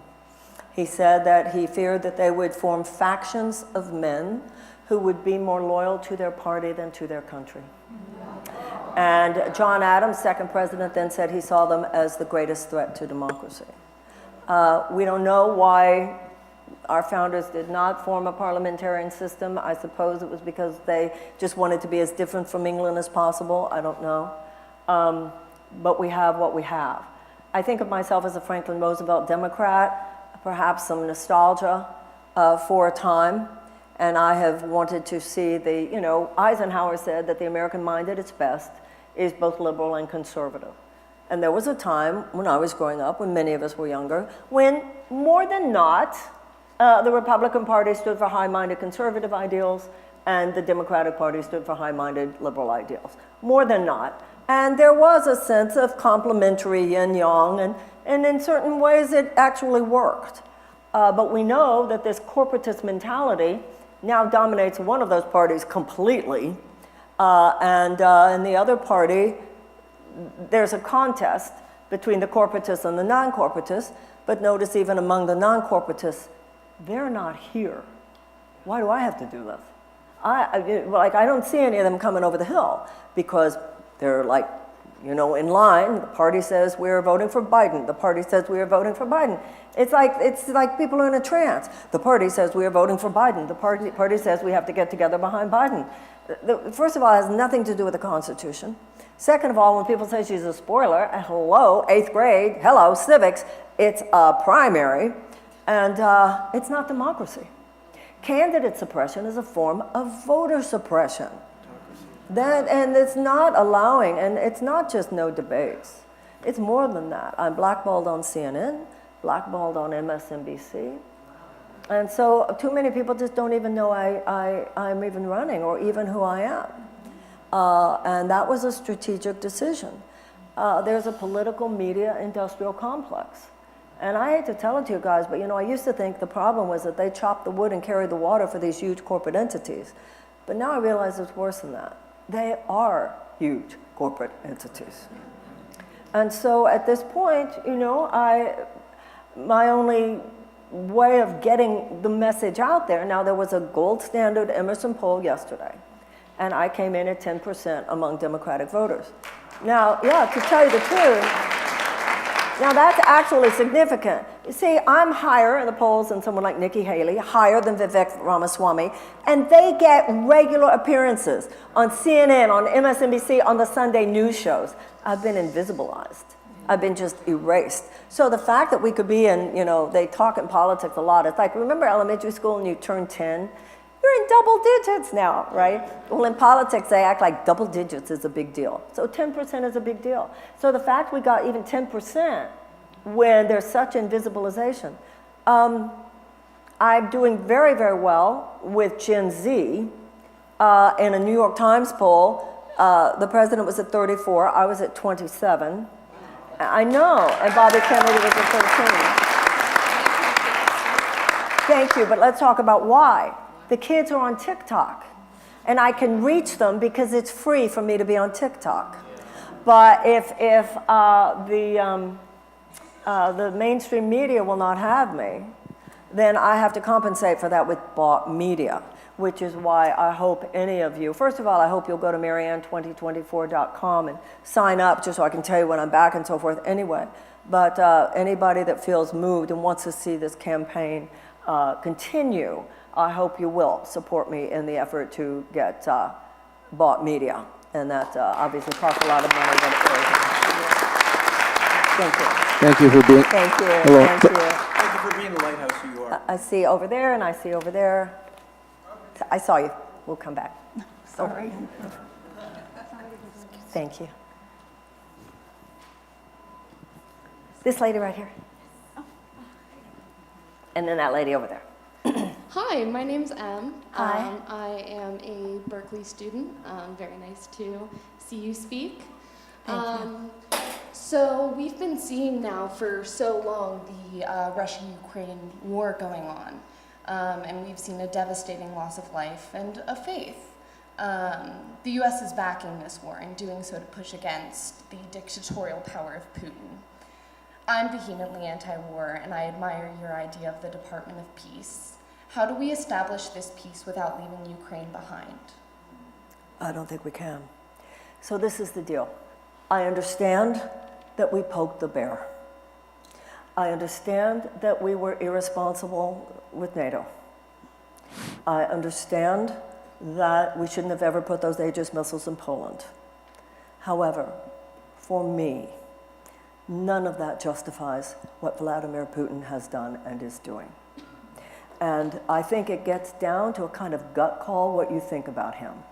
He said that he feared that they would form factions of men who would be more loyal to their party than to their country. And John Adams, second president, then said he saw them as the greatest threat to democracy. We don't know why our founders did not form a parliamentarian system. I suppose it was because they just wanted to be as different from England as possible. I don't know. But we have what we have. I think of myself as a Franklin Roosevelt Democrat, perhaps some nostalgia for a time. And I have wanted to see Eisenhower said that the American mind at its best is both liberal and conservative. And there was a time when I was growing up, when many of us were younger, when more than not, the Republican Party stood for high-minded conservative ideals and the Democratic Party stood for high-minded liberal ideals. More than not. And there was a sense of complementary yin-yang, and in certain ways it actually worked. But we know that this corporatist mentality now dominates one of those parties completely, and in the other party, there's a contest between the corporatists and the non-corporatists, but notice even among the non-corporatists, they're not here. Why do I have to do this? I don't see any of them coming over the hill because they're in line. The party says we're voting for Biden. The party says we are voting for Biden. It's like people are in a trance. The party says we are voting for Biden. The party says we have to get together behind Biden. First of all, it has nothing to do with the Constitution. Second of all, when people say she's a spoiler, hello, 8th grade, hello, civics, it's a primary, and it's not democracy. Candidate suppression is a form of voter suppression. And it's not allowing, and it's not just no debates. It's more than that. I'm blackballed on CNN, blackballed on MSNBC. And so too many people just don't even know I'm even running or even who I am. And that was a strategic decision. There's a political media industrial complex. And I hate to tell it to you guys, but I used to think the problem was that they chopped the wood and carried the water for these huge corporate entities. But now I realize it's worse than that. They are huge corporate entities. And so at this point, my only way of getting the message out there, now there was a gold standard Emerson poll yesterday, and I came in at 10% among Democratic voters. Now, to tell you the truth, now that's actually significant. You see, I'm higher in the polls than someone like Nikki Haley, higher than Vivek Ramaswamy, and they get regular appearances on CNN, on MSNBC, on the Sunday news shows. I've been invisibilized. I've been just erased. So the fact that we could be in, they talk in politics a lot. It's like, remember elementary school and you turn 10? You're in double digits now, right? Well, in politics, they act like double digits is a big deal. So 10% is a big deal. So the fact we got even 10% when there's such invisibilization. I'm doing very, very well with Gen Z. In a New York Times poll, the president was at 34, I was at 27. I know, and Bobby Kennedy was at 13. Thank you, but let's talk about why. The kids are on TikTok, and I can reach them because it's free for me to be on TikTok. But if the mainstream media will not have me, then I have to compensate for that with bought media, which is why I hope any of you, first of all, I hope you'll go to marianne2024.com and sign up just so I can tell you when I'm back and so forth anyway. But anybody that feels moved and wants to see this campaign continue, I hope you will support me in the effort to get bought media. And that obviously costs a lot of money, but it is. Thank you. Thank you for being. Thank you. Hello. Thank you. Thank you for being the lighthouse you are. I see over there and I see over there. I saw you. We'll come back. Sorry. Thank you. This lady right here. And then that lady over there. Hi, my name's Em. Hi. I am a Berkeley student. Very nice to see you speak. Thank you. So we've been seeing now for so long the Russia-Ukraine war going on. And we've seen a devastating loss of life and of faith. The US is backing this war and doing so to push against the dictatorial power of Putin. I'm vehemently anti-war, and I admire your idea of the Department of Peace. How do we establish this peace without leaving Ukraine behind? I don't think we can. So this is the deal. I understand that we poked the bear. I understand that we were irresponsible with NATO. I understand that we shouldn't have ever put those Aegis missiles in Poland. However, for me, none of that justifies what Vladimir Putin has done and is doing. And I think it gets down to a kind of gut call what you think about him.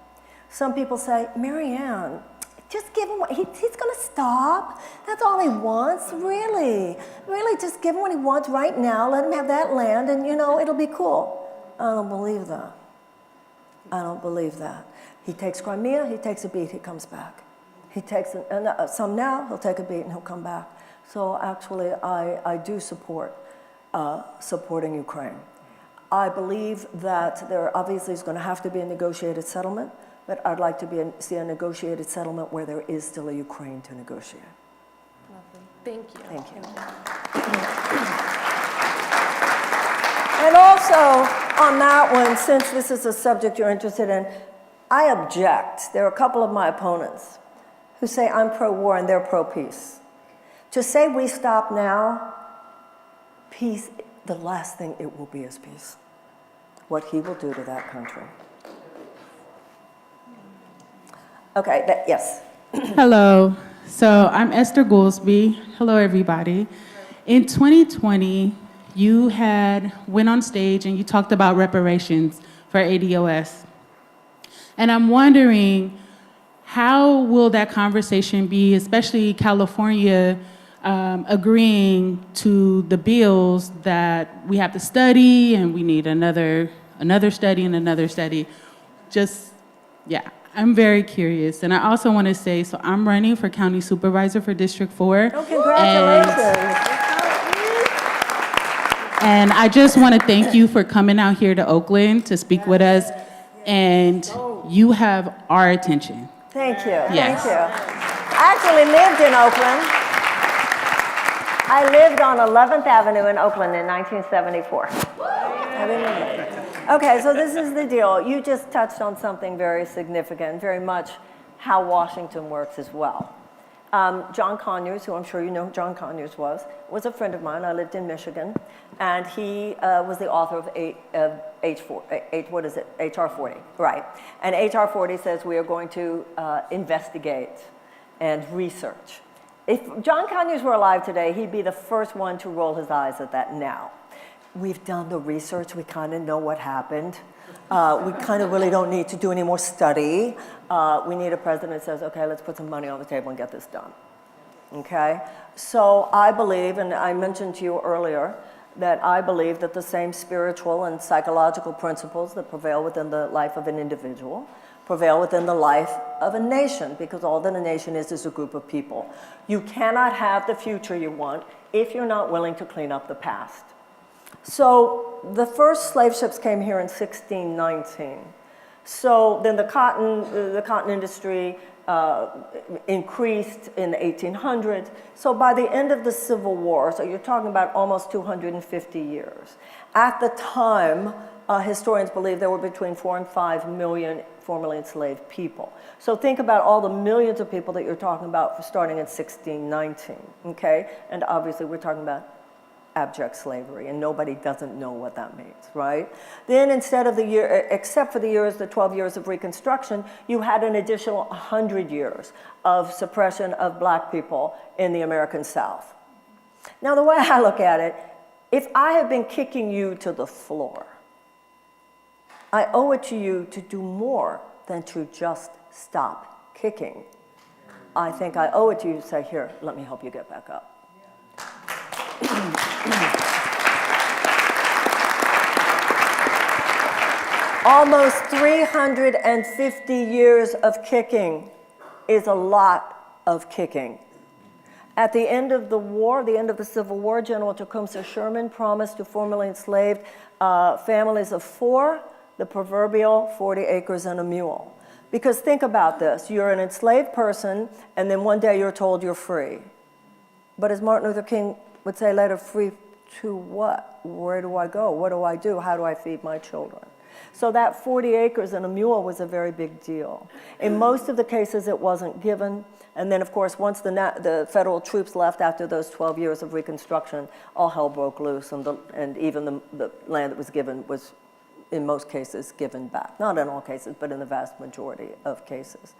Some people say, Marianne, just give him what he's going to stop. That's all he wants, really. Really, just give him what he wants right now. Let him have that land, and it'll be cool. I don't believe that. I don't believe that. He takes Crimea, he takes a beat, he comes back. He takes some now, he'll take a beat and he'll come back. So actually, I do support supporting Ukraine. I believe that there obviously is going to have to be a negotiated settlement, but I'd like to see a negotiated settlement where there is still a Ukraine to negotiate. Lovely. Thank you. Thank you. And also, on that one, since this is a subject you're interested in, I object. There are a couple of my opponents who say I'm pro-war and they're pro-peace. To say we stop now, peace, the last thing it will be is peace. What he will do to that country. Okay, yes. Hello. So I'm Esther Goolsby. Hello, everybody. In 2020, you went on stage and you talked about reparations for ADOS. And I'm wondering, how will that conversation be, especially California agreeing to the bills that we have to study and we need another study and another study? I'm very curious. And I also want to say, so I'm running for county supervisor for District 4. Oh, congratulations. And I just want to thank you for coming out here to Oakland to speak with us. And you have our attention. Thank you. Yes. Thank you. I actually lived in Oakland. I lived on 11th Avenue in Oakland in 1974. I remember. Okay, so this is the deal. You just touched on something very significant, very much how Washington works as well. John Conyers, who I'm sure you know who John Conyers was a friend of mine. I lived in Michigan, and he was the author of HR 40, right? And HR 40 says we are going to investigate and research. If John Conyers were alive today, he'd be the first one to roll his eyes at that now. We've done the research, we kind of know what happened. We kind of really don't need to do any more study. We need a president that says, okay, let's put some money on the table and get this done. Okay? So I believe, and I mentioned to you earlier, that I believe that the same spiritual and psychological principles that prevail within the life of an individual prevail within the life of a nation, because all that a nation is a group of people. You cannot have the future you want if you're not willing to clean up the past. So the first slave ships came here in 1619. So then the cotton industry increased in the 1800s. So by the end of the Civil War, so you're talking about almost 250 years. At the time, historians believe there were between 4 and 5 million formerly enslaved people. So think about all the millions of people that you're talking about starting in 1619, okay? And obviously we're talking about abject slavery, and nobody doesn't know what that means, right? Then instead of the year, except for the 12 years of Reconstruction, you had an additional 100 years of suppression of black people in the American South. Now, the way I look at it, if I have been kicking you to the floor, I owe it to you to do more than to just stop kicking. I think I owe it to you to say, here, let me help you get back up. Almost 350 years of kicking is a lot of kicking. At the end of the war, the end of the Civil War, General Tecumseh Sherman promised to formerly enslaved families of 4 the proverbial 40 acres and a mule. Because think about this, you're an enslaved person, and then one day you're told you're free. But as Martin Luther King would say later, free to what? Where do I go? What do I do? How do I feed my children? So that 40 acres and a mule was a very big deal. In most of the cases, it wasn't given. And then, of course, once the federal troops left after those 12 years of Reconstruction, all hell broke loose, and even the land that was given was, in most cases, given back. Not in all cases, but in the vast majority of cases.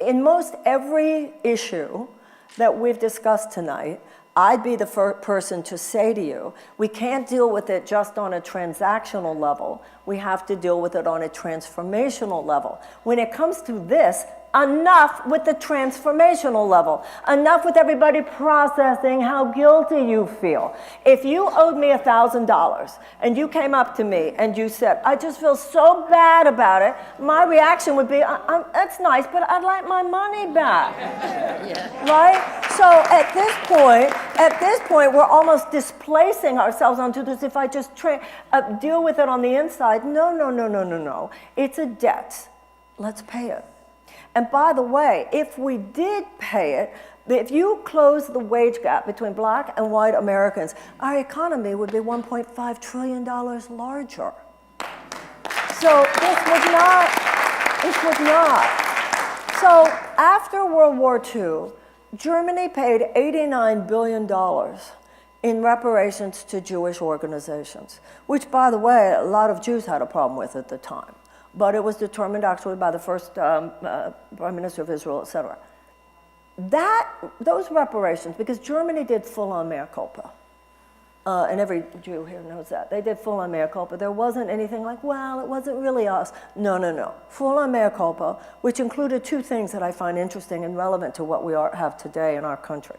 In most every issue that we've discussed tonight, I'd be the first person to say to you, we can't deal with it just on a transactional level. We have to deal with it on a transformational level. When it comes to this, enough with the transformational level. Enough with everybody processing how guilty you feel. If you owed me $1,000 and you came up to me and you said, I just feel so bad about it, my reaction would be, that's nice, but I'd like my money back. Right? So at this point, we're almost displacing ourselves onto this. If I just deal with it on the inside, no. It's a debt. Let's pay it. And by the way, if we did pay it, if you close the wage gap between black and white Americans, our economy would be $1.5 trillion larger. So this was not. So after World War II, Germany paid $89 billion in reparations to Jewish organizations, which, by the way, a lot of Jews had a problem with at the time. But it was determined actually by the first Prime Minister of Israel, et cetera. Those reparations, because Germany did full-on mea culpa, and every Jew here knows that. They did full-on mea culpa. There wasn't anything like, well, it wasn't really us. No. Full-on mea culpa, which included 2 things that I find interesting and relevant to what we have today in our country.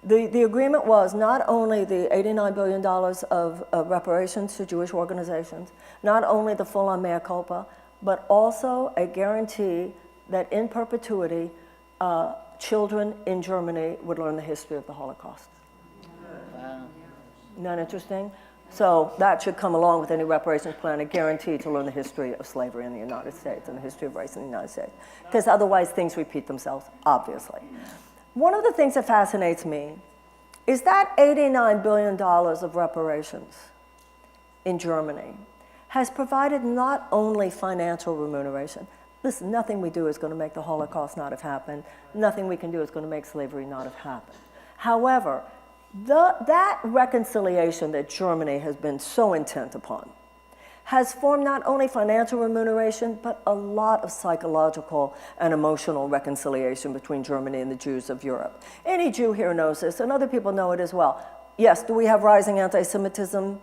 The agreement was not only the $89 billion of reparations to Jewish organizations, not only the full-on mea culpa, but also a guarantee that in perpetuity, children in Germany would learn the history of the Holocaust. Wow. Isn't that interesting? So that should come along with any reparations plan, a guarantee to learn the history of slavery in the United States and the history of race in the United States. Because otherwise things repeat themselves, obviously. One of the things that fascinates me is that $89 billion of reparations in Germany has provided not only financial remuneration. Listen, nothing we do is going to make the Holocaust not have happened. Nothing we can do is going to make slavery not have happened. However, that reconciliation that Germany has been so intent upon has formed not only financial remuneration, but a lot of psychological and emotional reconciliation between Germany and the Jews of Europe. Any Jew here knows this, and other people know it as well. Yes, do we have rising anti-Semitism?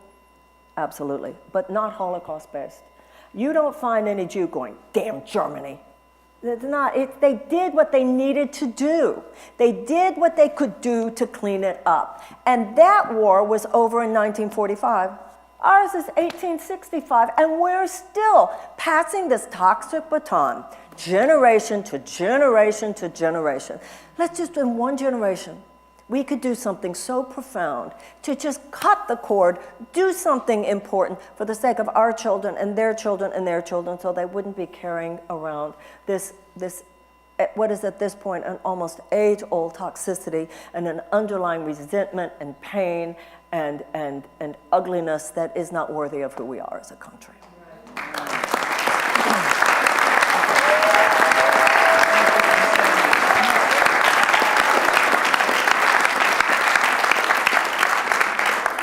Absolutely, but not Holocaust-based. You don't find any Jew going, damn Germany. It's not. They did what they needed to do. They did what they could do to clean it up. And that war was over in 1945. Ours is 1865, and we're still passing this toxic baton, generation to generation to generation. Let's just, in one generation, we could do something so profound to just cut the cord, do something important for the sake of our children and their children and their children, so they wouldn't be carrying around this what is at this point an almost age-old toxicity and an underlying resentment and pain and ugliness that is not worthy of who we are as a country.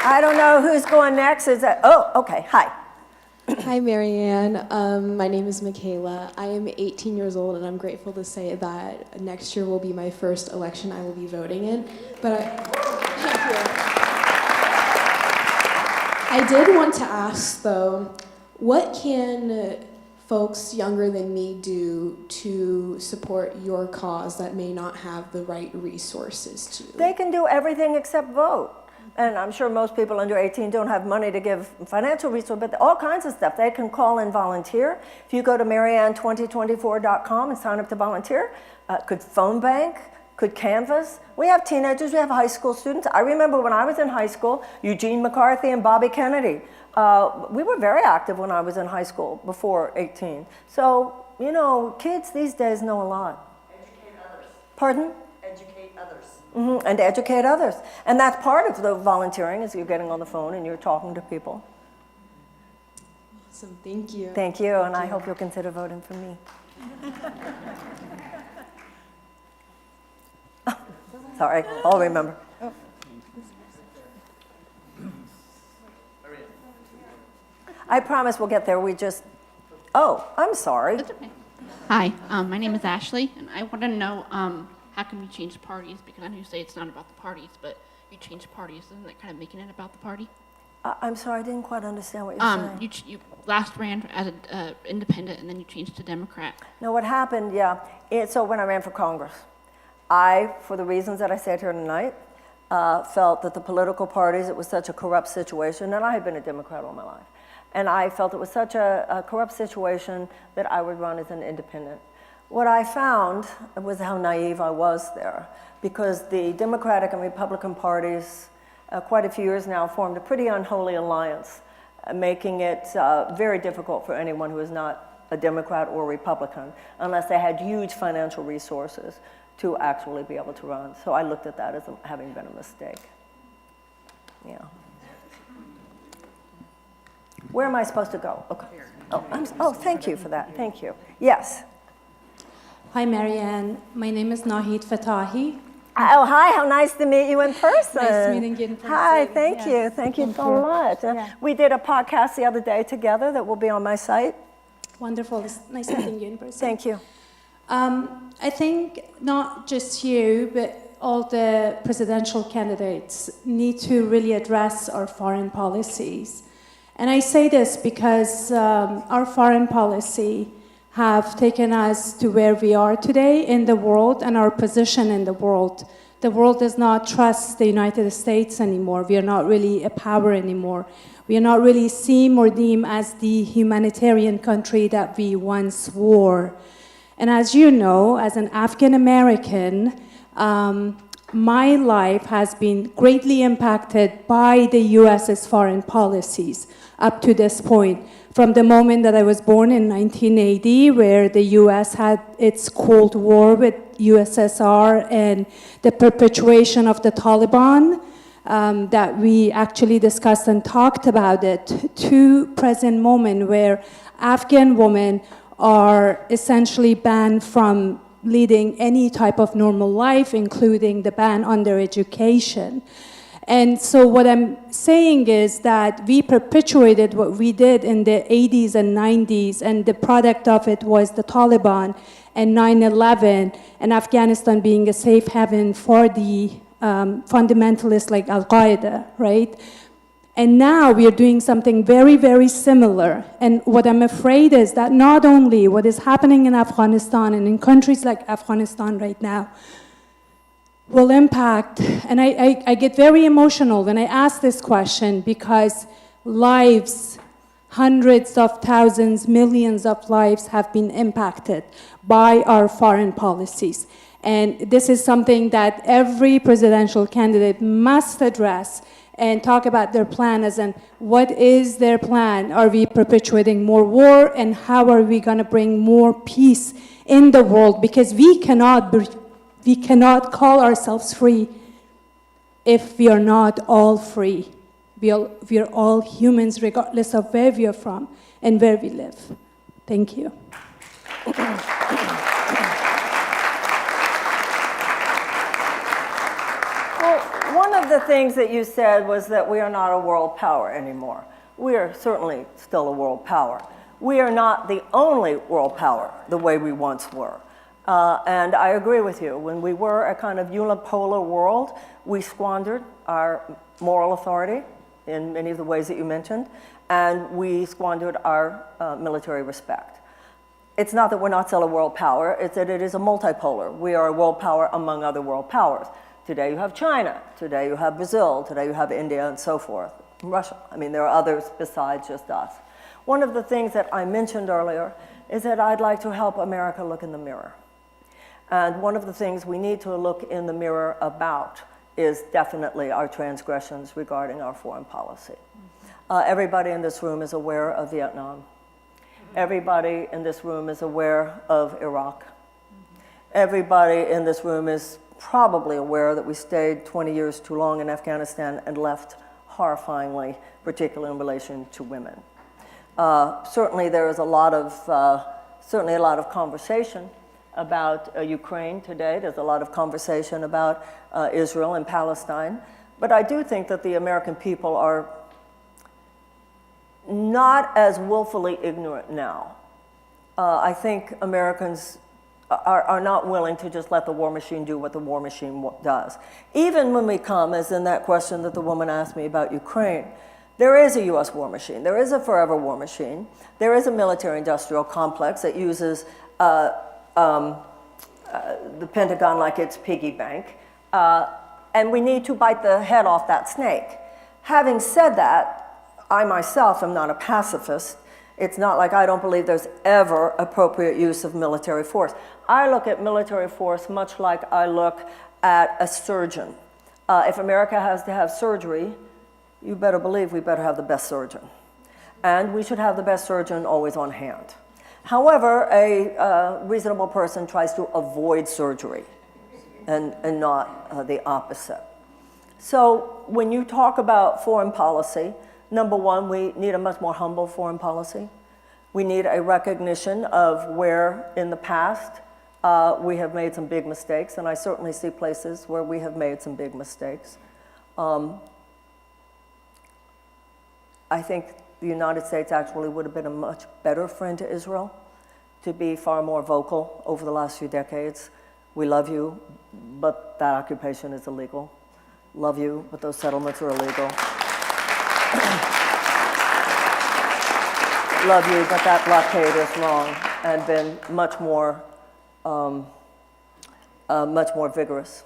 I don't know who's going next. Is that, oh, okay, hi. Hi, Marianne. My name is Michaela. I am 18 years old, and I'm grateful to say that next year will be my first election I will be voting in. But I did want to ask, though, what can folks younger than me do to support your cause that may not have the right resources to? They can do everything except vote. And I'm sure most people under 18 don't have money to give financial resources, but all kinds of stuff. They can call and volunteer. If you go to marianne2024.com and sign up to volunteer, could phone bank, could canvass. We have teenagers, we have high school students. I remember when I was in high school, Eugene McCarthy and Bobby Kennedy. We were very active when I was in high school before 18. So, you know, kids these days know a lot. Educate others. Pardon? Educate others. Mm-hmm. And educate others. And that's part of the volunteering, is you're getting on the phone and you're talking to people. Awesome, thank you. Thank you, and I hope you'll consider voting for me. Oh, sorry, I'll remember. I promise we'll get there. We just, oh, I'm sorry. That's okay. Hi, my name is Ashley, and I want to know how can we change parties? Because I know you say it's not about the parties, but you change parties, isn't that kind of making it about the party? I'm sorry, I didn't quite understand what you're saying. You last ran as an independent, and then you changed to Democrat. No, what happened, yeah, so when I ran for Congress, I, for the reasons that I said here tonight, felt that the political parties, it was such a corrupt situation, and I had been a Democrat all my life, and I felt it was such a corrupt situation that I would run as an independent. What I found was how naive I was there, because the Democratic and Republican parties, quite a few years now, formed a pretty unholy alliance, making it very difficult for anyone who is not a Democrat or Republican, unless they had huge financial resources to actually be able to run. So I looked at that as having been a mistake. Yeah. Where am I supposed to go? Okay. Oh, thank you for that. Thank you. Yes. Hi, Marianne. My name is Nahid Fatahi. Oh, hi, how nice to meet you in person. Nice meeting you in person. Hi, thank Yes. you. Thank you so much. We did a podcast the other day together that will be on my site. Wonderful. It's nice meeting you in person. Thank you. I think not just you, but all the presidential candidates need to really address our foreign policies. And I say this because our foreign policy have taken us to where we are today in the world and our position in the world. The world does not trust the United States anymore. We are not really a power anymore. We are not really seen or deemed as the humanitarian country that we once were. And as you know, as an African American, my life has been greatly impacted by the US's foreign policies up to this point. From the moment that I was born in 1980, where the US had its Cold War with USSR and the perpetuation of the Taliban, that we actually discussed and talked about it, to present moment where Afghan women are essentially banned from leading any type of normal life, including the ban on their education. And so what I'm saying is that we perpetuated what we did in the 80s and 90s, and the product of it was the Taliban and 9/11, and Afghanistan being a safe haven for the fundamentalists like Al-Qaeda, right? And now we are doing something very, very similar. And what I'm afraid is that not only what is happening in Afghanistan and in countries like Afghanistan right now will impact, and I get very emotional when I ask this question, because lives, hundreds of thousands, millions of lives have been impacted by our foreign policies. And this is something that every presidential candidate must address and talk about their plan as in what is their plan? Are we perpetuating more war, and how are we going to bring more peace in the world? Because we cannot call ourselves free if we are not all free. We are all humans regardless of where we are from and where we live. Thank you. Well, one of the things that you said was that we are not a world power anymore. We are certainly still a world power. We are not the only world power the way we once were. And I agree with you. When we were a kind of unipolar world, we squandered our moral authority in many of the ways that you mentioned, and we squandered our military respect. It's not that we're not still a world power, it's that it is a multipolar. We are a world power among other world powers. Today you have China, today you have Brazil, today you have India and so forth, Russia. I mean, there are others besides just us. One of the things that I mentioned earlier is that I'd like to help America look in the mirror. And one of the things we need to look in the mirror about is definitely our transgressions regarding our foreign policy. Everybody in this room is aware of Vietnam. Everybody in this room is aware of Iraq. Everybody in this room is probably aware that we stayed 20 years too long in Afghanistan and left horrifyingly, particularly in relation to women. Certainly there is a lot of conversation about Ukraine today. There's a lot of conversation about Israel and Palestine. But I do think that the American people are not as willfully ignorant now. I think Americans are not willing to just let the war machine do what the war machine does. Even when we come, as in that question that the woman asked me about Ukraine, there is a US war machine. There is a forever war machine. There is a military-industrial complex that uses the Pentagon like its piggy bank. And we need to bite the head off that snake. Having said that, I myself am not a pacifist. It's not like I don't believe there's ever appropriate use of military force. I look at military force much like I look at a surgeon. If America has to have surgery, you better believe we better have the best surgeon. And we should have the best surgeon always on hand. However, a reasonable person tries to avoid surgery and not the opposite. So when you talk about foreign policy, number one, we need a much more humble foreign policy. We need a recognition of where in the past we have made some big mistakes, and I certainly see places where we have made some big mistakes. I think the United States actually would have been a much better friend to Israel, to be far more vocal over the last few decades. We love you, but that occupation is illegal. Love you, but those settlements are illegal. Love you, but that blockade is wrong, and been much more vigorous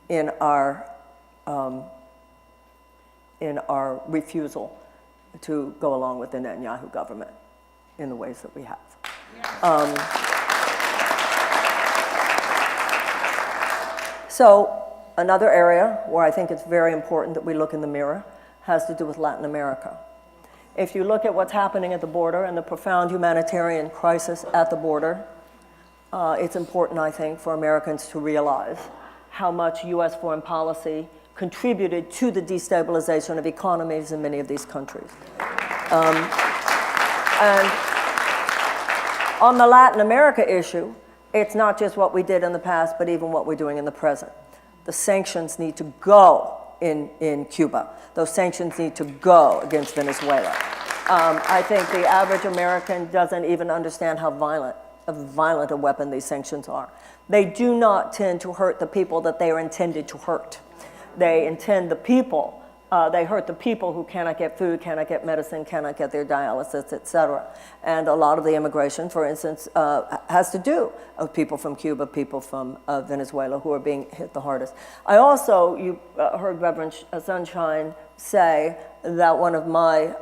in our refusal to go along with the Netanyahu government in the ways that we have. So another area where I think it's very important that we look in the mirror has to do with Latin America. If you look at what's happening at the border and the profound humanitarian crisis at the border, it's important, I think, for Americans to realize how much US foreign policy contributed to the destabilization of economies in many of these countries. And on the Latin America issue, it's not just what we did in the past, but even what we're doing in the present. The sanctions need to go in Cuba. Those sanctions need to go against Venezuela. I think the average American doesn't even understand how violent a weapon these sanctions are. They do not tend to hurt the people that they are intended to hurt. They intend the people, they hurt the people who cannot get food, cannot get medicine, cannot get their dialysis, et cetera. And a lot of the immigration, for instance, has to do with people from Cuba, people from Venezuela who are being hit the hardest. I also, you heard Reverend Sunshine say that one of my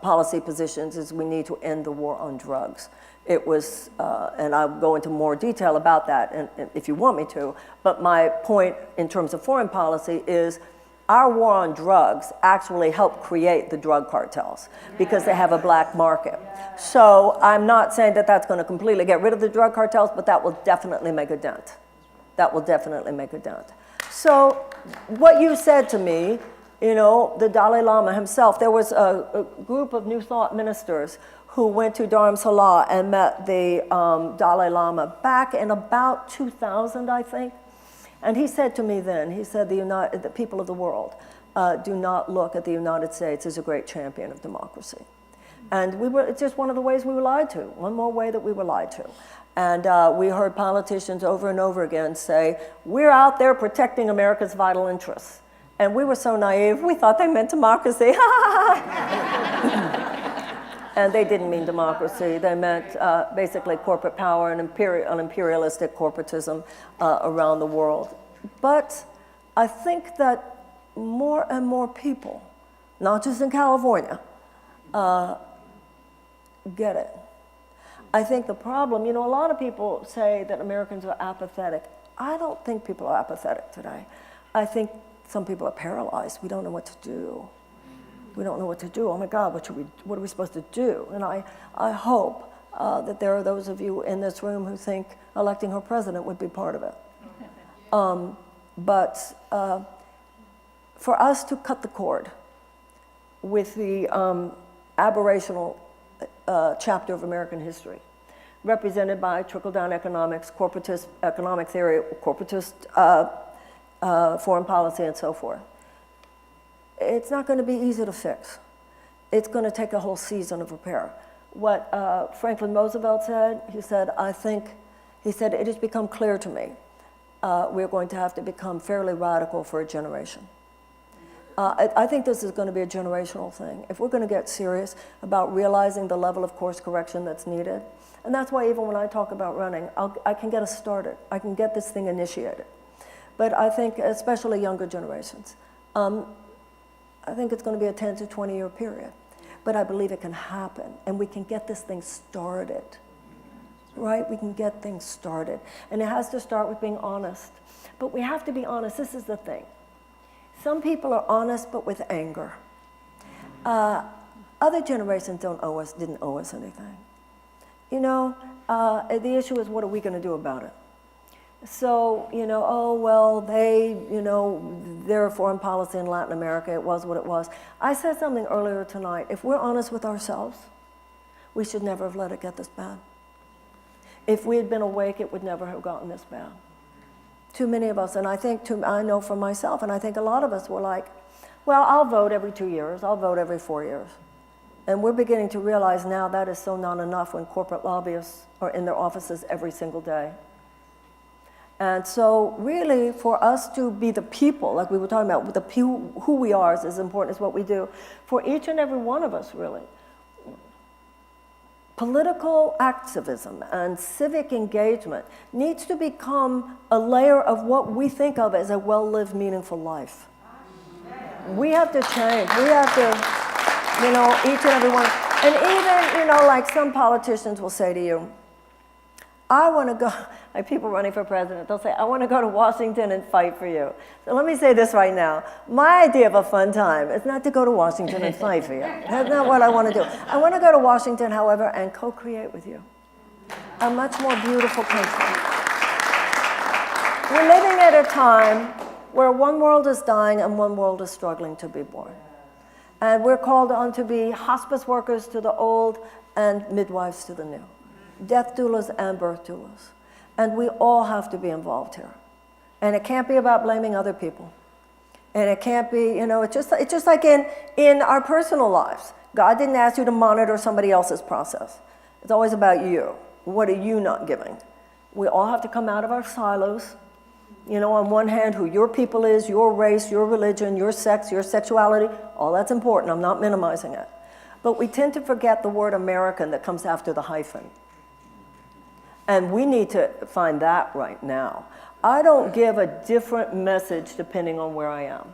policy positions is we need to end the war on drugs. It was, and I'll go into more detail about that if you want me to, but my point in terms of foreign policy is our war on drugs actually helped create the drug cartels because they have a black market. So I'm not saying that that's going to completely get rid of the drug cartels, but that will definitely make a dent. That will definitely make a dent. So what you said to me, you know, the Dalai Lama himself, there was a group of New Thought ministers who went to Dharamsala and met the Dalai Lama back in about 2000, I think. And he said to me then, he said, the people of the world do not look at the United States as a great champion of democracy. And it's just one of the ways we were lied to, one more way that we were lied to. And we heard politicians over and over again say, we're out there protecting America's vital interests. And we were so naive, we thought they meant democracy. And they didn't mean democracy. They meant basically corporate power and imperialistic corporatism around the world. But I think that more and more people, not just in California, get it. I think the problem, you know, a lot of people say that Americans are apathetic. I don't think people are apathetic today. I think some people are paralyzed. We don't know what to do. We don't know what to do. Oh my God, what are we supposed to do? And I hope that there are those of you in this room who think electing her president would be part of it. But for us to cut the cord with the aberrational chapter of American history, represented by trickle-down economics, corporatist economic theory, corporatist foreign policy, and so forth, it's not going to be easy to fix. It's going to take a whole season of repair. What Franklin Roosevelt said, he said, it has become clear to me we're going to have to become fairly radical for a generation. I think this is going to be a generational thing. If we're going to get serious about realizing the level of course correction that's needed, and that's why even when I talk about running, I can get us started. I can get this thing initiated. But I think especially younger generations, I think it's going to be a 10 to 20 year period. But I believe it can happen, and we can get this thing started, right? We can get things started. And it has to start with being honest. But we have to be honest. This is the thing. Some people are honest, but with anger. Other generations didn't owe us anything. You know, the issue is, what are we going to do about it? So, you know, oh, well, their foreign policy in Latin America, it was what it was. I said something earlier tonight. If we're honest with ourselves, we should never have let it get this bad. If we had been awake, it would never have gotten this bad. Too many of us, and I know for myself, and I think a lot of us were like, well, I'll vote every 2 years, I'll vote every 4 years. And we're beginning to realize now that is so not enough when corporate lobbyists are in their offices every single day. And so really, for us to be the people, like we were talking about, who we are is as important as what we do. For each and every one of us, really, political activism and civic engagement needs to become a layer of what we think of as a well-lived, meaningful life. We have to change. We have to, you know, each and every one. And even, you know, like some politicians will say to you, I want to go, like people running for president, they'll say, I want to go to Washington and fight for you. So let me say this right now. My idea of a fun time is not to go to Washington and fight for you. That's not what I want to do. I want to go to Washington, however, and co-create with you a much more beautiful country. We're living at a time where one world is dying and one world is struggling to be born. And we're called on to be hospice workers to the old and midwives to the new. Death doulas and birth doulas. And we all have to be involved here. And it can't be about blaming other people. And it can't be, you know, it's just like in our personal lives. God didn't ask you to monitor somebody else's process. It's always about you. What are you not giving? We all have to come out of our silos. You know, on one hand, who your people is, your race, your religion, your sex, your sexuality, all that's important. I'm not minimizing it. But we tend to forget the word American that comes after the hyphen. And we need to find that right now. I don't give a different message depending on where I am.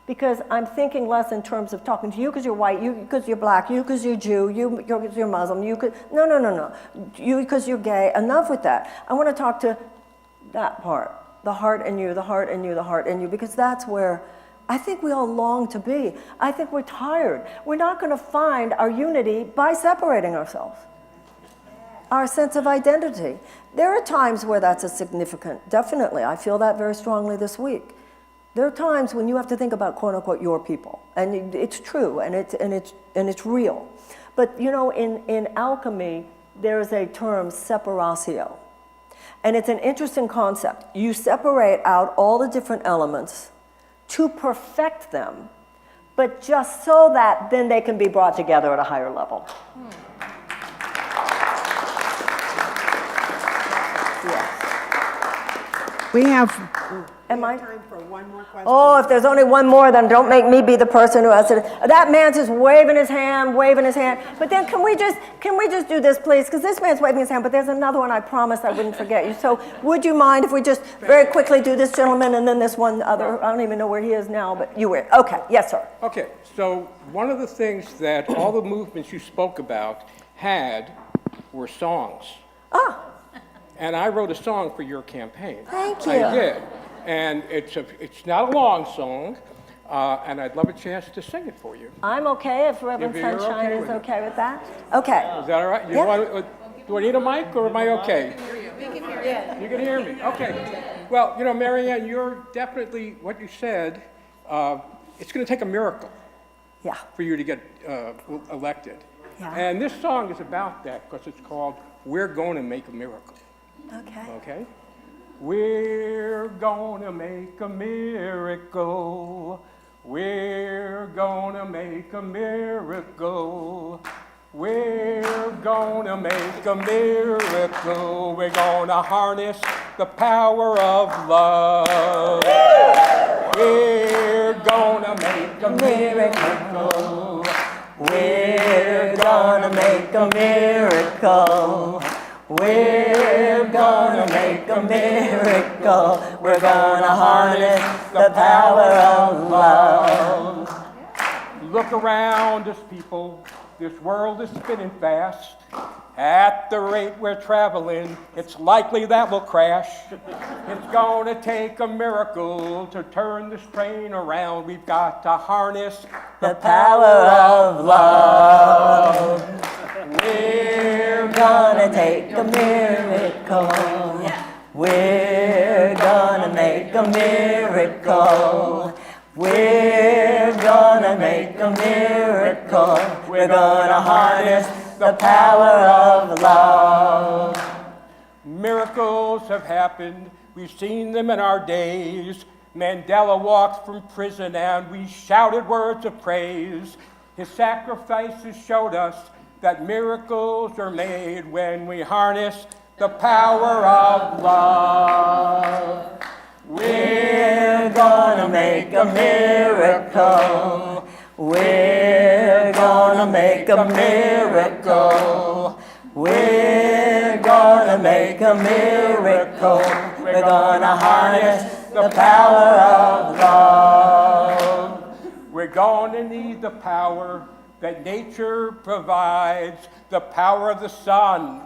Because I'm thinking less in terms of talking to you because you're white, you because you're black, you because you're Jew, you because you're Muslim, you because, no. You because you're gay, enough with that. I want to talk to that part, the heart in you, the heart in you, the heart in you, because that's where I think we all long to be. I think we're tired. We're not going to find our unity by separating ourselves. Our sense of identity. There are times where that's a significant, definitely. I feel that very strongly this week. There are times when you have to think about, quote unquote, your people. And it's true, and it's real. But you know, in alchemy, there's a term, separatio. And it's an interesting concept. You separate out all the different elements to perfect them, but just so that then they can be brought together at a higher level. Yes. We have time for one more question. Oh, if there's only one more, then don't make me be the person who has to. That man's just waving his hand. But then can we just do this, please? Because this man's waving his hand, but there's another one I promised I wouldn't forget you. So would you mind if we just very quickly do this gentleman and then this one other? I don't even know where he is now, but you were. Okay, yes, sir. Okay, so one of the things that all the movements you spoke about had were songs. Ah. And I wrote a song for your campaign. Thank you. I did. And it's not a long song, and I'd love a chance to sing it for you. I'm okay if Reverend If you're Sunshine okay is with it. okay with that. Okay. Is that all right? Yeah. Do I need a mic, or am I okay? You can hear me. Okay. Well, you know, Marianne, you're definitely, what you said, it's going to take a miracle Yeah. for you to get elected. Yeah. And this song is about that, because it's called We're Going to Make a Miracle. Okay. Okay? We're gonna make a miracle. We're gonna make a miracle. We're gonna make a miracle. We're gonna harness the power of love. We're gonna make a miracle. We're gonna make a miracle. We're gonna make a miracle. We're gonna harness the power of love. Look around us, people. This world is spinning fast. At the rate we're traveling, it's likely that we'll crash. It's gonna take a miracle to turn this train around. We've got to harness the power of love. We're gonna take a miracle. We're gonna make a miracle. We're gonna make a miracle. We're gonna harness the power of love. Miracles have happened. We've seen them in our days. Mandela walked from prison and we shouted words of praise. His sacrifices showed us that miracles are made when we harness the power of love. We're gonna make a miracle. We're gonna make a miracle. We're gonna make a miracle. We're gonna harness the power of love. We're gonna need the power that nature provides, the power of the sun,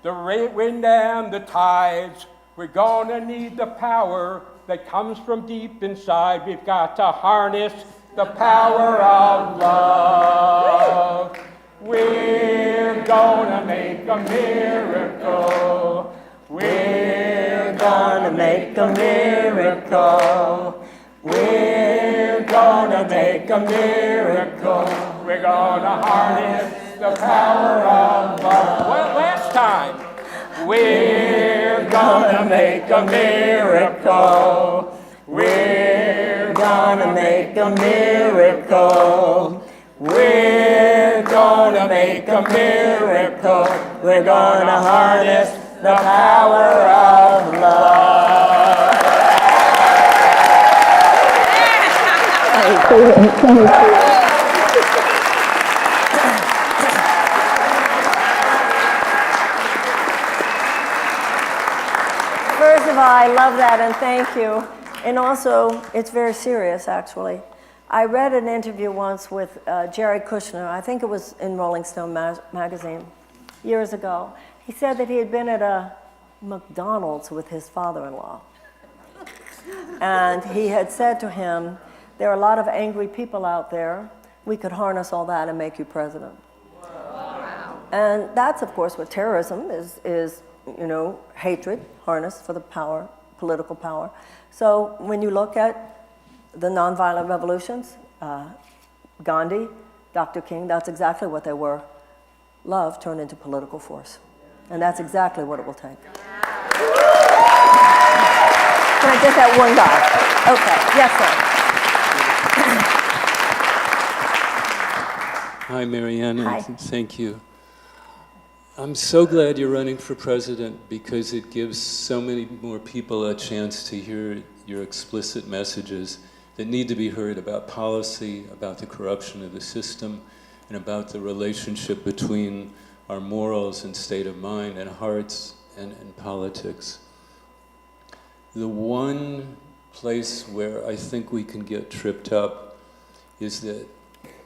the wind and the tides. We're gonna need the power that comes from deep inside. We've got to harness the power of love. We're gonna make a miracle. We're gonna make a miracle. We're gonna make a miracle. We're gonna harness the power of love. Well, last time. We're gonna make a miracle. We're gonna make a miracle. We're gonna make a miracle. We're gonna harness the power of love. First of all, I love that and thank you. And also, it's very serious, actually. I read an interview once with Jared Kushner. I think it was in Rolling Stone magazine years ago. He said that he had been at a McDonald's with his father-in-law. And he had said to him There are a lot of angry people out there. We could harness all that and make you president. Wow. And that's, of course, what terrorism is, you know, hatred harnessed for the power, political power. So when you look at the nonviolent revolutions, Gandhi, Dr. King, that's exactly what they were. Love turned into political force. And that's exactly what it will take. Can I get that one guy? Okay, yes, sir. Hi, Marianne. Hi. Thank you. I'm so glad you're running for president because it gives so many more people a chance to hear your explicit messages that need to be heard about policy, about the corruption of the system, and about the relationship between our morals and state of mind and hearts and politics. The one place where I think we can get tripped up is that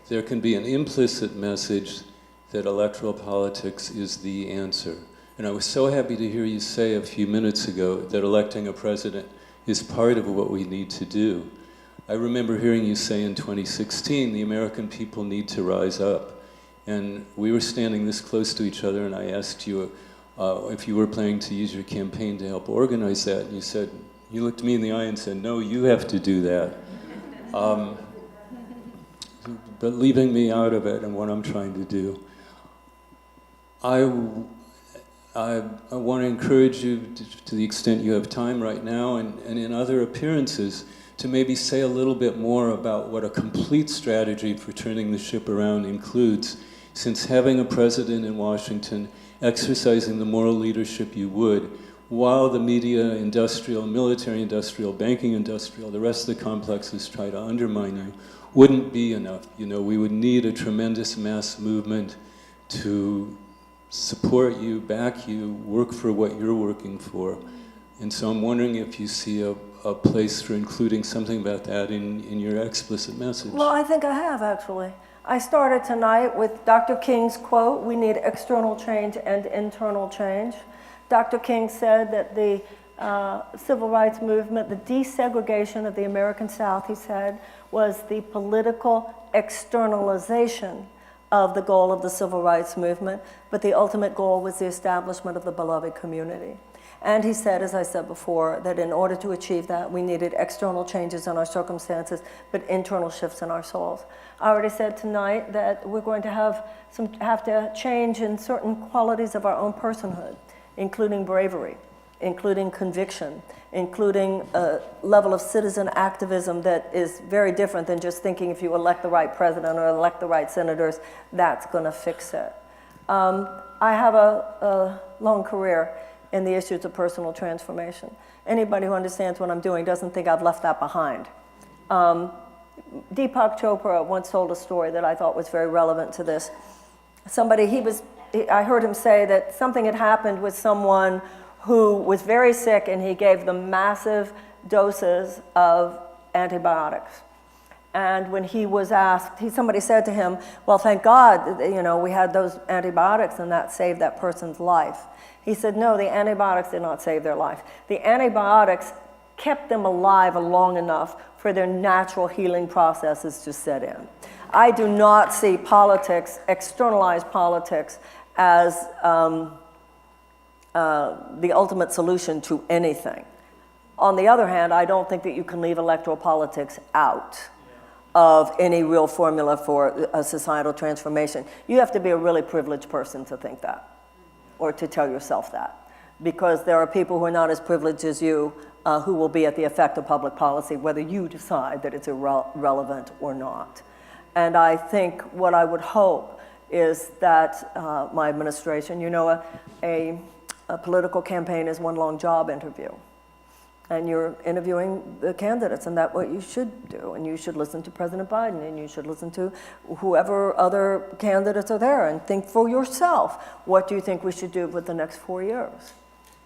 there can be an implicit message that electoral politics is the answer. And I was so happy to hear you say a few minutes ago that electing a president is part of what we need to do. I remember hearing you say in 2016, the American people need to rise up. And we were standing this close to each other, and I asked you if you were planning to use your campaign to help organize that, and you said, you looked me in the eye and said, no, you have to do that. But leaving me out of it and what I'm trying to do, I want to encourage you, to the extent you have time right now and in other appearances, to maybe say a little bit more about what a complete strategy for turning the ship around includes, since having a president in Washington exercising the moral leadership you would, while the media industrial, military industrial, banking industrial, the rest of the complexes try to undermine you, wouldn't be enough. You know, we would need a tremendous mass movement to support you, back you, work for what you're working for. And so I'm wondering if you see a place for including something about that in your explicit message. Well, I think I have, actually. I started tonight with Dr. King's quote, we need external change and internal change. Dr. King said that the civil rights movement, the desegregation of the American South, he said, was the political externalization of the goal of the civil rights movement, but the ultimate goal was the establishment of the beloved community. And he said, as I said before, that in order to achieve that, we needed external changes in our circumstances, but internal shifts in our souls. I already said tonight that we're going to have to change in certain qualities of our own personhood, including bravery, including conviction, including a level of citizen activism that is very different than just thinking if you elect the right president or elect the right senators, that's going to fix it. I have a long career in the issues of personal transformation. Anybody who understands what I'm doing doesn't think I've left that behind. Deepak Chopra once told a story that I thought was very relevant to this. I heard him say that something had happened with someone who was very sick, and he gave them massive doses of antibiotics. And when he was asked, somebody said to him, well, thank God, you know, we had those antibiotics and that saved that person's life. He said, no, the antibiotics did not save their life. The antibiotics kept them alive long enough for their natural healing processes to set in. I do not see politics, externalized politics, as the ultimate solution to anything. On the other hand, I don't think that you can leave electoral politics out of any real formula for a societal transformation. You have to be a really privileged person to think that, or to tell yourself that, because there are people who are not as privileged as you who will be at the effect of public policy, whether you decide that it's irrelevant or not. And I think what I would hope is that my administration, you know, a political campaign is one long job interview. And you're interviewing the candidates, and that's what you should do. And you should listen to President Biden, and you should listen to whoever other candidates are there, and think for yourself, what do you think we should do with the next 4 years,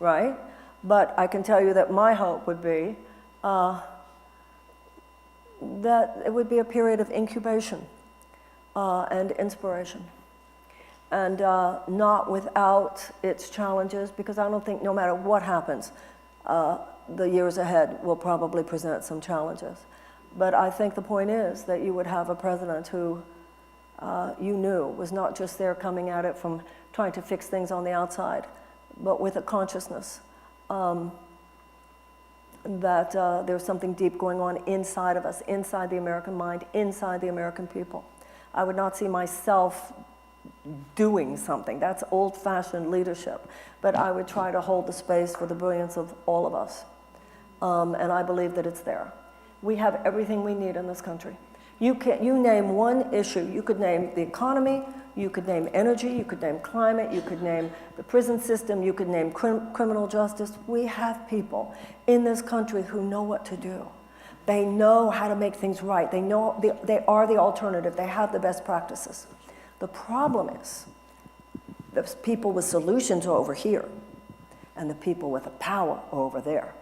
right? But I can tell you that my hope would be that it would be a period of incubation and inspiration. And not without its challenges, because I don't think no matter what happens, the years ahead will probably present some challenges. But I think the point is that you would have a president who you knew was not just there coming at it from trying to fix things on the outside, but with a consciousness that there's something deep going on inside of us, inside the American mind, inside the American people. I would not see myself doing something. That's old-fashioned leadership. But I would try to hold the space for the brilliance of all of us. And I believe that it's there. We have everything we need in this country. You name one issue. You could name the economy, you could name energy, you could name climate, you could name the prison system, you could name criminal justice. We have people in this country who know what to do. They know how to make things right. They know they are the alternative. They have the best practices. The problem is the people with solutions are over here, and the people with the power are over there.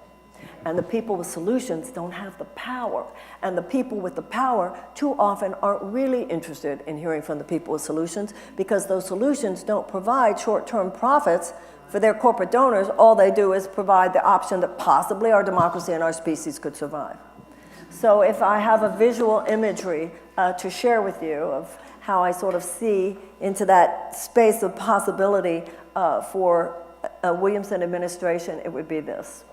And the people with solutions don't have the power. And the people with the power too often aren't really interested in hearing from the people with solutions, because those solutions don't provide short-term profits for their corporate donors. All they do is provide the option that possibly our democracy and our species could survive. So if I have a visual imagery to share with you of how I sort of see into that space of possibility for a Williamson administration, it would be this.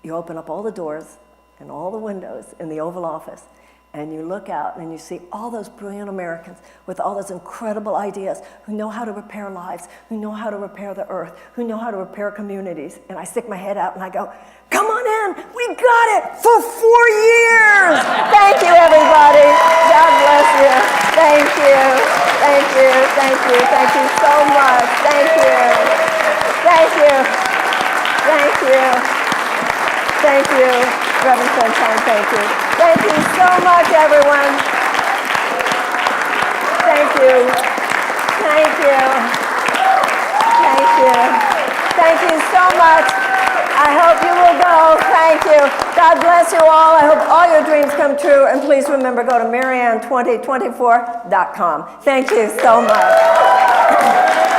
You open up all the doors and all the windows in the Oval Office, and you look out and you see all those brilliant Americans with all those incredible ideas, who know how to repair lives, who know how to repair the earth, who know how to repair communities. And I stick my head out and I go, come on in, we got it for 4 years. Thank you, everybody. God bless you. Thank you. Thank you. Thank you. Thank you so much. Thank you. Thank you. Thank you. Thank you, Reverend Sunshine, thank you. Thank you so much, everyone. Thank you. Thank you. Thank you. Thank you so much. I hope you will go. Thank you. God bless you all. I hope all your dreams come true. And please remember, go to Marianne2024.com. Thank you so much.